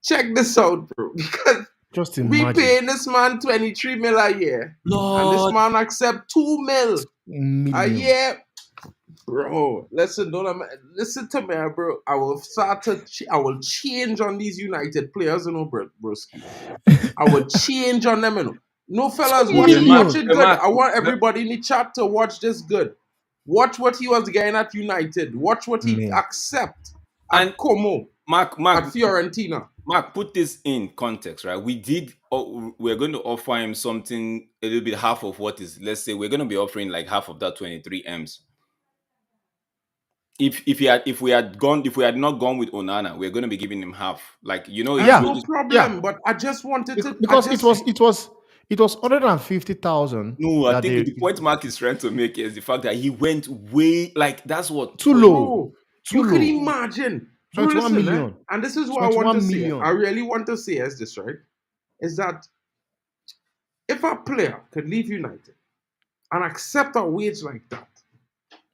check this out, bro. Because Just we imagine. paying this man 23 mil a year. And this Lord, man accept 2 mil a Million. year. Bro, listen, listen to me, bro. I will change on these United players, broski. I will change on them, No, fellas, 2 watch million. it good. Mark, I want everybody in the chat to watch this good. Watch what he was getting at United. Watch what he Man. accept and at Como, Mark, at Mark, Fiorentina. Mark, put this in context, right? We're going to offer him something a little bit half of what is, let's say we're going to be offering like half of that 23 M's. if we had not gone with Onana, we're going to be giving him half. Like, you know, I it's have Yeah, no yeah. problem, but I just wanted to. I Because just it was 150,000 no. I that think they the point Mark is trying to make is the fact that he went way, like, that's what too 20. low. bro. Too You could low. imagine, bro. 21 Listen, million. and this is what I want to 21 say. I million. really want to say is this, right? Is that if a player could leave United and accept a wage like that,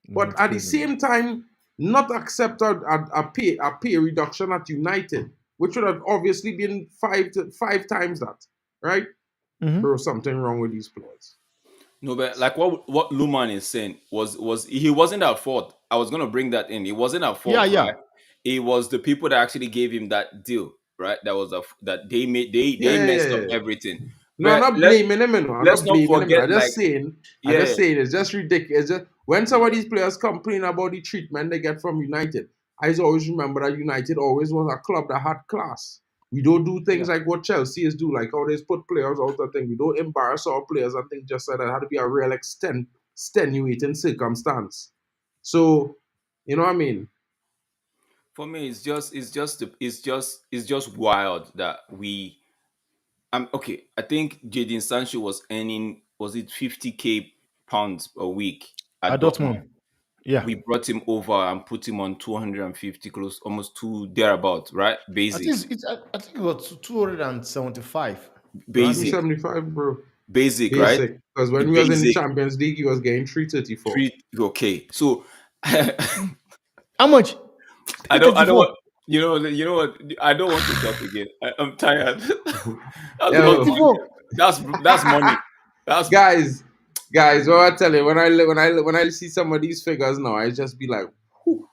but It's at the crazy, man. same time not accept a pay reduction at United, which would have obviously been five times that, right? Mhm. Bro, something wrong with these players. No, but like what Luman is saying was he wasn't at fault. I was gonna bring that in. He wasn't at Yeah, fault, yeah. right? It was the people that actually gave him that deal, right? That they made Yeah, they yeah, messed yeah, up yeah. everything. No, I'm But not blaming him, you know. I'm let's not not blaming him. forget, I'm like, just saying. I yeah, just saying it's just ridiculous. It's just, when some yeah. of these players complain about the treatment they get from United, I always remember that United always was a club that had class. We don't do things Yeah. like what Chelsea is do, like how they put players out of thing. We don't embarrass our players and things just like that. It had to be a real extenuating circumstance. So, you know what I mean? For me, it's just wild that we. Okay. I think Jadon Sancho was earning, was it 50K pounds a week at At Dortmund. Dortmund. Yeah. We brought him over and put him on 250, close almost two thereabout, right? I Basic, think I think it was 275 around there. basic, 275, bro. basic, right? Basic. Because The when we was in the basic Champions League, he was getting 334. treat. Okay, so How much? I don't 334. want, you know what, I don't want to talk again. I'm tired. That's not Yo, talking. 334. That's money. That's guys, what I tell you, when I see some of these figures now, I just be like, whew.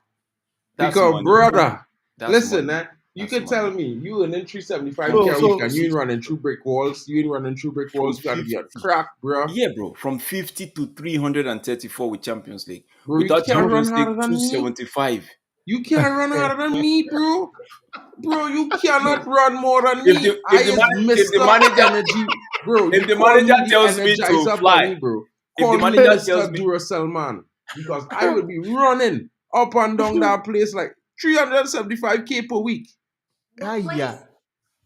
that's Because money. brother, That's listen, money. you That's could tell money. me you earning 375K So a From week so and you ain't running through brick walls. You ain't running through brick from walls. You gotta be on 50. crack, bro. Yeah, bro. From 50 to 334 with Champions League. Bro, you Without can't run Champions League, harder than me. 275. You can't run harder than me, bro. Bro, you cannot run more than If me. the I is if the Mr. manager Energy. Bro, if you the call manager me the tells me to Energizer fly, Bunny, bro. if the Call me manager tells Mr. me, Duracell Man. Because I would be running up and down that place like 375K per week. yeah. I'll put my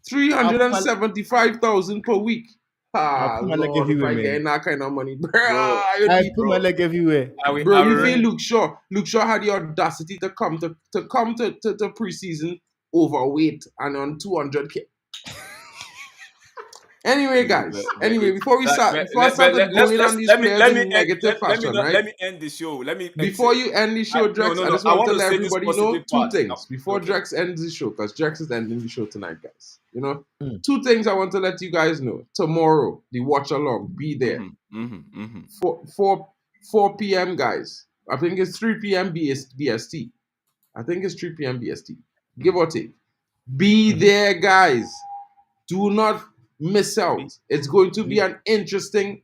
375,000 per week. I'll Ah, put my leg Lord, if everywhere, I get man. that kind of money, bro, bro, I would I be, put my bro. leg everywhere. Bro, I you will. feel Luke Shaw? Luke Shaw had the audacity to come to preseason overweight and on 200K. Anyway, guys. But Anyway, it's before we like, start, before I started going on these players let me in negative let me fashion, not, right? let me end the show. Let me end. Before you end the show, No, Drex, no, I no. just I want to want to let say this everybody know positive two part. things before Okay. Drex ends the show, because Drex is ending the show tonight, guys. You know, Mm. two things I want to let you guys know. Tomorrow, the watch along, be there. 4 p.m. guys. I think it's 3 p.m. BST. I think it's 3 p.m. BST. Give or take. Be Mhm. there, guys. Do not miss Be- out. It's going to be be- an interesting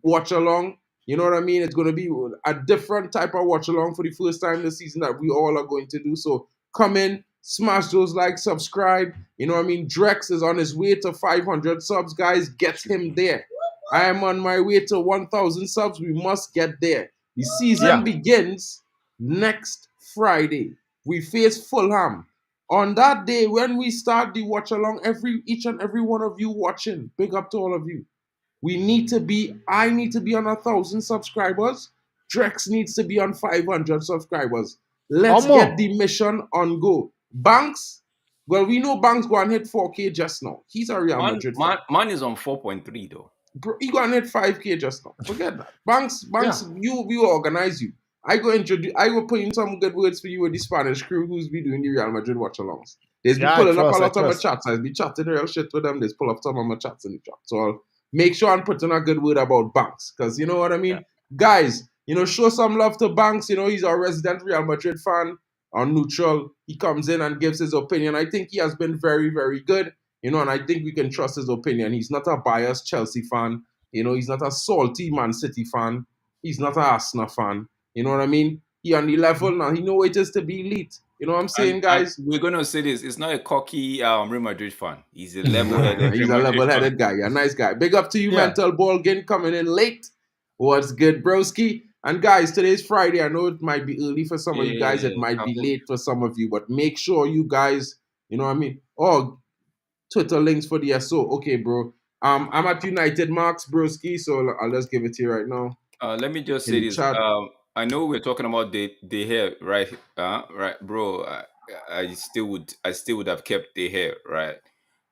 watch along. You know what I mean? It's going to be a different type of watch along for the first time this season that we all are going to do. So come in, smash those likes, subscribe. You know what I mean? Drex is on his way to 500 subs, guys. Get him there. I am on my way to 1,000 subs. We must get there. The season Yeah. begins next Friday. We face Fulham. On that day, when we start the watch along, each and every one of you watching, big up to all of you. I need to be on 1,000 subscribers. Drex needs to be on 500 subscribers. Let's get Omo. the mission on go. Banks, well, we know Banks go and hit 4K just now. He's a Real Madrid fan. Man is on 4.3 though. Bro, he go and hit 5K just now. Forget that. Banks, Yeah. we will organize you. I go put in some good words for you with the Spanish crew who's be doing the Real Madrid watch alongs. They's be Yeah, pulling up a I lot of my trust. chats. I'll be chatting real shit with them. They's pull up some of my chats in the chat. So I'll make sure I'm putting a good word about Banks. Because you know what I mean? Yeah. Guys, show some love to Banks. He's our resident Real Madrid fan on neutral. He comes in and gives his opinion. I think he has been very, very good. And I think we can trust his opinion. He's not a biased Chelsea fan. He's not a salty Man City fan. He's not a Arsenal fan. You know what I mean? He on the level now. He know what it is to be elite. You know what I'm saying, And guys? we're gonna say this: it's not a cocky Real Madrid fan. He's a level-headed He's Real a Madrid fan. level-headed guy. A nice guy. Big up to you, Yeah. Mental Ball Game, coming in late. What's good, broski? And guys, today's Friday. I know it might be early for some of you guys. It Yeah, might can't be believe. late for some of you, but make sure you guys, you know what I mean? Oh, Twitter links for the SO. Okay, bro. I'm at United Marks, broski, so I'll just give it to you right now Let me just in say the this. chat. I know we're talking about the hair, right? Right, bro. I still would have kept the hair, right?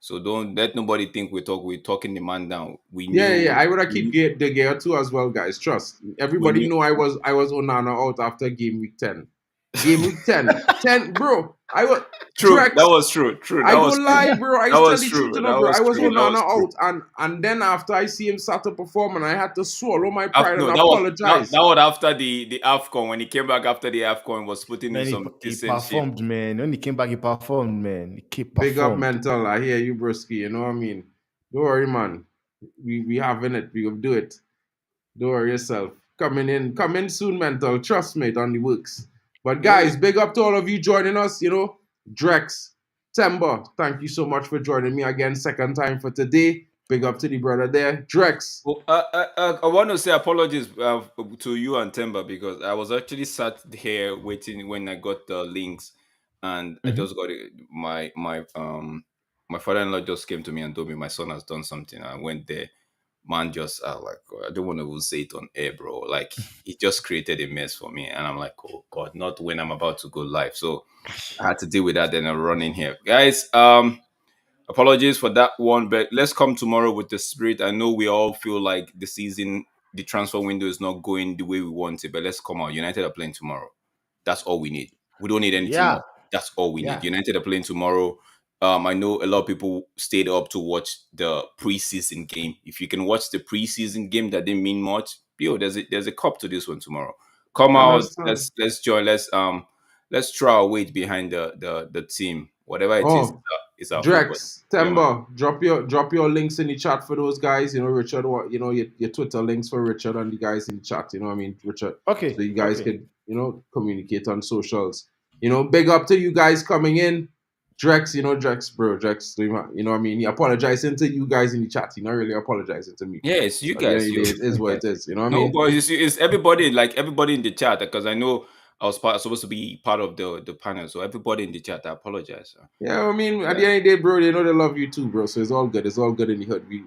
So don't let nobody think we're talking the man down. Yeah. I would have keep the gear too as well, guys. Trust. We Everybody knew. know I was Onana out after game week 10. Game week 10. 10, bro. I was True. That Drex. was true. True. I That was don't true. lie, bro. I That tell was the truth, true. you know, That bro. I was was true. That Onana was true. out, and then after I see him start to perform, and I had to swallow my pride and No, that apologize. was after the AFCON, when he came back after the AFCON, was putting in Man, some he decent shape. performed, man. When he came back, he performed, man. He Big up performed. mental. I hear you, broski. You know what I mean? Don't worry, man. We having it. We will do it. Don't worry yourself. Coming soon, mental. Trust me, it on the works. But No, guys, big up to all of you joining us. You know, Drex, Temba, thank you so much for joining me again. Second time for today. Big up to the brother there, Drex. well, I want to say apologies to you and Temba, because I was actually sat here waiting when I got the links, and I Mhm. just got it. My father-in-law just came to me and told me my son has done something. I went there, man. Just like, I don't want to even say it on air, bro. Like, he just created a mess for me, and I'm like, oh God, not when I'm about to go live. So I had to deal with that. Then I'm running here, guys. Apologies for that one, but let's come tomorrow with the spirit. I know we all feel like the transfer window is not going the way we want it, but let's come out. United are playing tomorrow. That's all we need. We don't need anything Yeah, more. That's all we need. yeah. United are playing tomorrow. I know a lot of people stayed up to watch the preseason game. If you can watch the preseason game that didn't mean much, there's a cup to this one tomorrow. Come out, Understand? let's join. Let's throw our weight behind the team. Whatever it is, Oh, it's our football. Drex, Yeah, man. Temba, drop your links in the chat for those guys. You know, Richard, your Twitter links for Richard and the guys in the chat. You know what I mean, Richard, so Okay, you guys okay. can communicate on socials. You know, big up to you guys coming in. Drex, Drex, bro, Drex, you know what I mean? He apologizing to you guys in the chat. He's not really apologizing to me. Yeah, it's you At the end guys. of the day, it is You what it guys. is. You know what I No, mean? but it's everybody, like everybody in the chat, because I know supposed to be part of the panel. So everybody in the chat, I apologize. Yeah, I mean, at Yeah. the end of the day, bro, they know they love you too, bro. So it's all good. It's all good in the hood. Big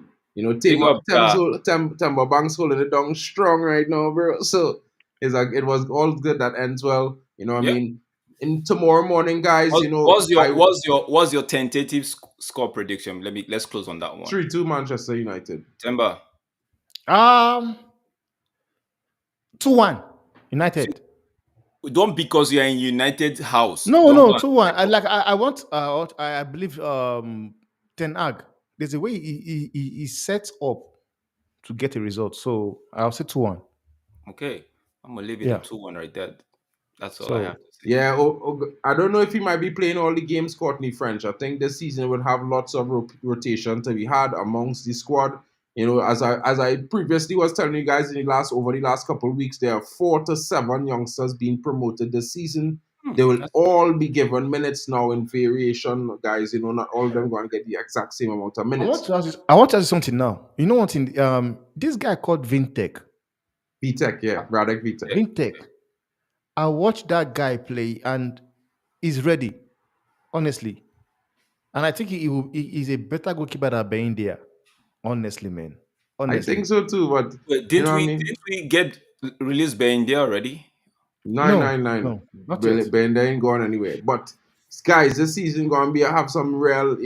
up, Timber Banks holding it down strong right now, bro. So it was all good that ends well. You know what I yeah. mean? In tomorrow morning, guys, What's your tentative score prediction? Let's close on that one. 3-2 Manchester United. Temba. Um, 2-1 United. Don't, because you're in United house. No, Don't no, go and 2-1. hype up. I want. I believe. Ten Hag. There's a way he sets up to get a result. So I'll say 2-1. Okay. I'm gonna leave it Yeah. at 2-1 right there. That's all I have So to say. Yeah, I don't know if he might be playing all the games, Courtney French. I think this season would have lots of rotation to be had amongst the squad. You know, as I previously was telling you guys over the last couple of weeks, there are 4 to 7 youngsters being promoted this season. They will That's all be given minutes now in variation, guys. You know, not all of them going to get the exact same amount of minutes. I want to ask you something now. You know what? This guy called Vintech. VTech, yeah, Radek VTech. yeah. Vintech. I watched that guy play and he's ready, honestly. And I think he's a better goalkeeper than Bendia. Honestly, man. I think Honestly. so too, but Wait, you know didn't what I we mean? didn't we get released by India already? 999. No, not yet. Ben, they ain't going anywhere. But guys, this season gonna be have some real,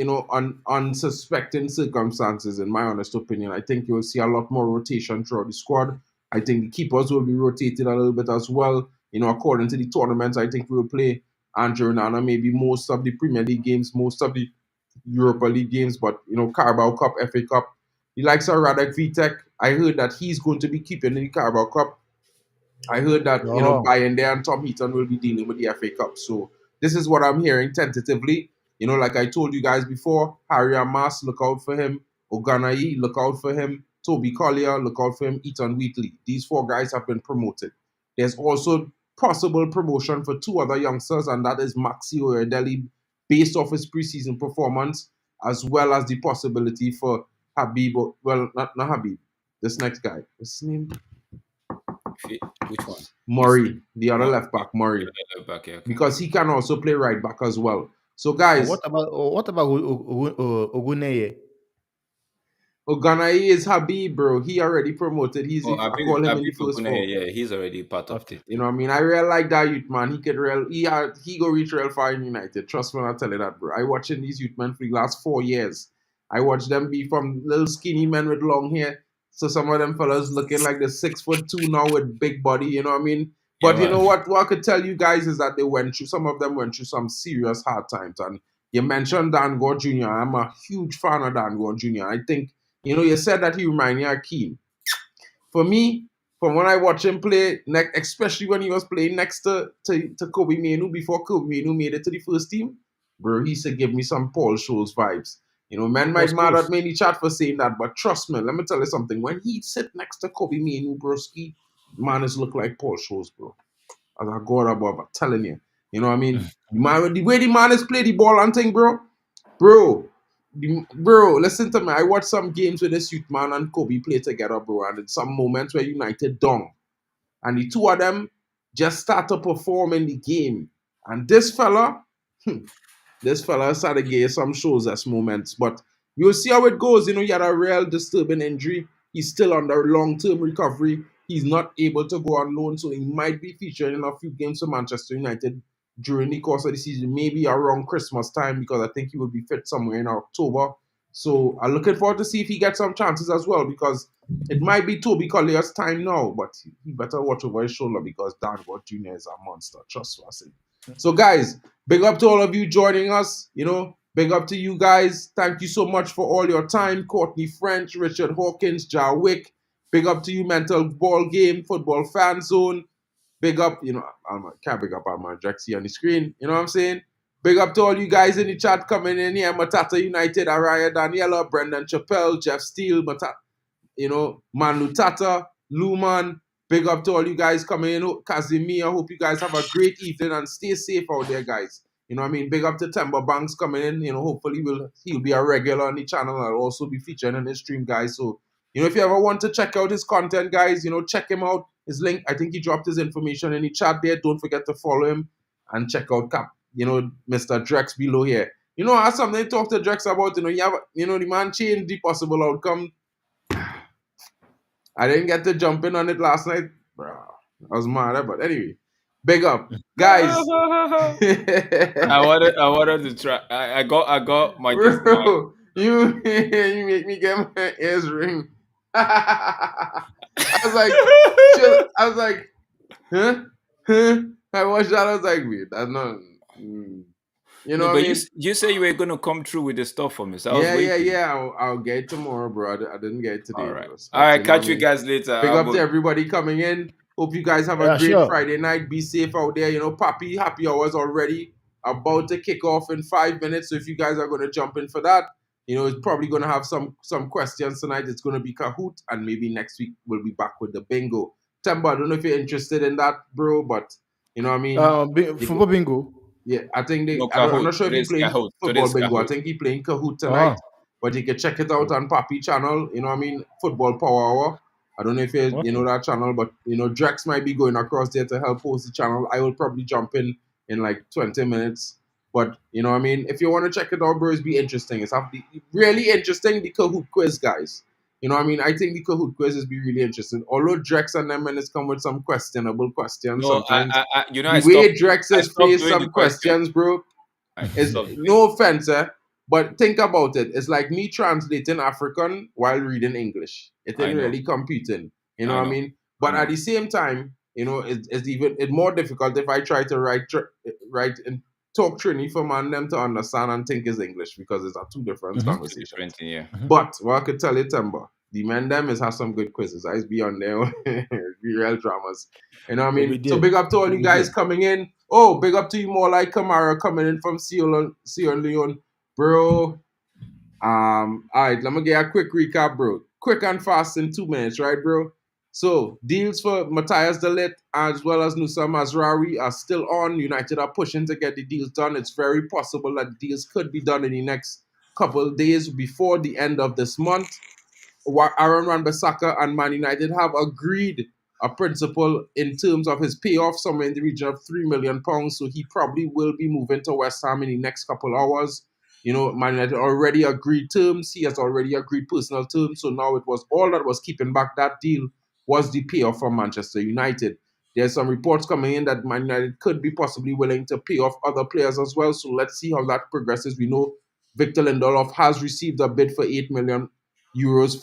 unsuspecting circumstances. In my honest opinion, I think you will see a lot more rotation throughout the squad. I think the keepers will be rotated a little bit as well. You know, according to the tournaments, I think we will play Andrew Nana maybe most of the Premier League games, most of the Europa League games, but Carabao Cup, FA Cup. The likes of Radek Vitek, I heard that he's going to be keeping the Carabao Cup. I heard that Oh. Bayern there and Tom Heaton will be dealing with the FA Cup. So this is what I'm hearing tentatively. Like I told you guys before, Harry Amas, look out for him. Oganayi, look out for him. Toby Collier, look out for him. Ethan Wheatley. These 4 guys have been promoted. There's also possible promotion for 2 other youngsters, and that is Maxi Oyedele, based off his preseason performance, as well as the possibility for Habib. Well, not Habib. This next guy. What's his name? Which one? Murray, the other Murray. left back, Murray, The left back, yeah, okay. because he can also play right back as well. So, And guys, what about Oguneye? Oganai is Habib, bro. He already promoted. Oh, I call him in the Habib first Oguneye, four. yeah, he's already part of Okay. the You team. know what I mean? I really like that youth, man. He go reach real far in United. Trust me when I tell you that, bro. I watching these youth men for the last 4 years. I watched them be from little skinny men with long hair. So some of them fellas looking like they're 6'2" now with big body, you know what I mean? Yeah, But you know man. what I could tell you guys is that some of them went through some serious hard times. And you mentioned Dan Gore Jr. I'm a huge fan of Dan Gore Jr. I think, you said that he reminded me of Keane. For me, from when I watch him play, especially when he was playing next to Kobe Mainoo before Kobe Mainoo made it to the first team, bro, he said give me some Paul Scholes vibes. Men It might was mad close. at me in the chat for saying that, but trust me, let me tell you something. When he sit next to Kobe Mainoo, broski, man, is look like Paul Scholes, bro. As I go above, I'm telling you. You know what I mean? The way the man is play the ball and thing, bro, listen to me. I watched some games with this youth man and Kobe play together, bro. And in some moments where United down. And the two of them just start to perform in the game. And this fella started to get some shows as moments. But we'll see how it goes. He had a real disturbing injury. He's still under long-term recovery. He's not able to go on loan, so he might be featured in a few games for Manchester United during the course of the season, maybe around Christmas time, because I think he will be fit somewhere in October. So I'm looking forward to see if he gets some chances as well, because it might be Toby Collier's time now, but he better watch over his shoulder because Dan Ward Jr. is a monster. Trust what I say. So, guys, big up to all of you joining us. Big up to you guys. Thank you so much for all your time. Courtney French, Richard Hawkins, Jarwick. Big up to you, Mental Ball Game, Football Fan Zone. Big up, I can't big up Armand Drexy on the screen. You know what I'm saying? Big up to all you guys in the chat coming in here. Matata United, Araya Daniela, Brendan Chappelle, Jeff Steele, Manu Tata, Luman. Big up to all you guys coming in. Casemiro, hope you guys have a great evening and stay safe out there, guys. You know what I mean? Big up to Timber Banks coming in. Hopefully he'll be a regular on the channel. I'll also be featured in his stream, guys. So, if you ever want to check out his content, guys, check him out. His link, I think he dropped his information in the chat there. Don't forget to follow him and check out Mr. Drex below here. I have something to talk to Drex about. The man changed the possible outcome. I didn't get to jump in on it last night. Bro, I was mad, but anyway. Big up. Guys. I wanted to try. I got my Bro, you make me get my ears ring. I was like, huh? I watched that. I was like, wait, that's not. You know what I mean? You say you were gonna come through with the stuff for me. So Yeah. I'll get it tomorrow, bro. I didn't get it today. All right. Bro. All right. Catch you guys later. Big up to everybody coming in. Hope you guys have a great Friday night. Be safe out there. Papi happy hours already about to kick off in 5 minutes. So if you guys are going to jump in for that, it's probably going to have some questions tonight. It's going to be Kahoot, and maybe next week we'll be back with the bingo. Temba, I don't know if you're interested in that, bro, but you know what I mean? Football bingo. Yeah, I think I'm not sure if he's playing football bingo. I think he's playing Kahoot tonight. But you can check it out on Papi channel. You know what I mean? Football Power Hour. I don't know if you know that channel, but Drex might be going across there to help host the channel. I will probably jump in like 20 minutes. But you know what I mean? If you want to check it out, bro, it's be interesting. It's really interesting, the Kahoot quiz, guys. You know what I mean? I think the Kahoot quiz is be really interesting. Although Drex and them minutes come with some questionable questions sometimes. The way Drex has faced some questions, bro, is no offense, but think about it. It's like me translating African while reading English. It ain't really competing. You know what I mean? But at the same time, it's more difficult if I try to write and talk Trini for man them to understand and think is English, because it's a two different conversations. But what I could tell you, Timber, the men them have some good quizzes. I be on there, be real dramas. You know what I mean? So big up to all you guys coming in. Oh, big up to you, more like Kamara coming in from Sierra Leone. Bro, all right, let me get a quick recap, bro. Quick and fast in 2 minutes, right, bro? So, deals for Matthias Dalot as well as Nusa Mazraoui are still on. United are pushing to get the deals done. It's very possible that deals could be done in the next couple of days before the end of this month. Aaron Wan-Bissaka and Man United have agreed a principal in terms of his payoff, somewhere in the region of £3 million. So he probably will be moving to West Ham in the next couple hours. Man United already agreed terms. He has already agreed personal terms. So now it was all that was keeping back that deal was the payoff from Manchester United. There's some reports coming in that Man United could be possibly willing to pay off other players as well. So let's see how that progresses. We know Victor Lindelof has received a bid for €8 million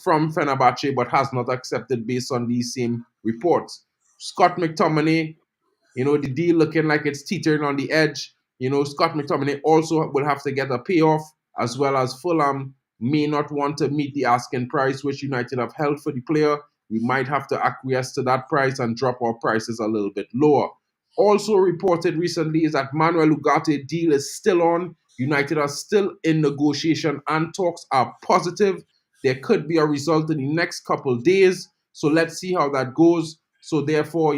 from Fenerbahce, but has not accepted based on these same reports. Scott McTominay, the deal looking like it's teetering on the edge. Scott McTominay also will have to get a payoff, as well as Fulham may not want to meet the asking price, which United have held for the player. We might have to acquiesce to that price and drop our prices a little bit lower. Also reported recently is that Manuel Ugarte deal is still on. United are still in negotiation and talks are positive. There could be a result in the next couple days. So let's see how that goes. So therefore,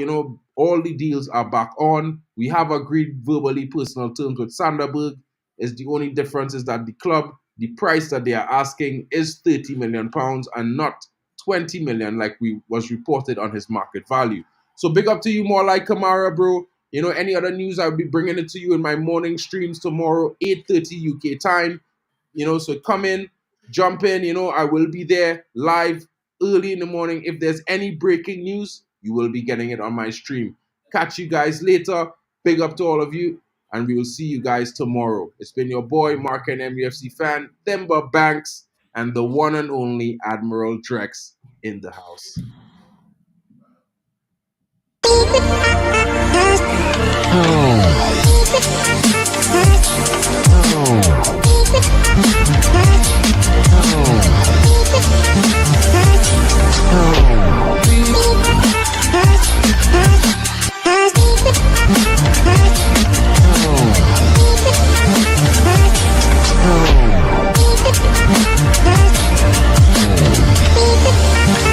all the deals are back on. We have agreed verbally personal terms with Sanderberg. Is the only difference is that the club, the price that they are asking is £30 million and not 20 million like was reported on his market value. So big up to you, more like Kamara, bro. Any other news, I'll be bringing it to you in my morning streams tomorrow, 8:30 UK time. So come in, jump in. I will be there live early in the morning. If there's any breaking news, you will be getting it on my stream. Catch you guys later. Big up to all of you, and we will see you guys tomorrow. It's been your boy, Mark and MUFC fan, Themba Banks, and the one and only Admiral Drex in the house.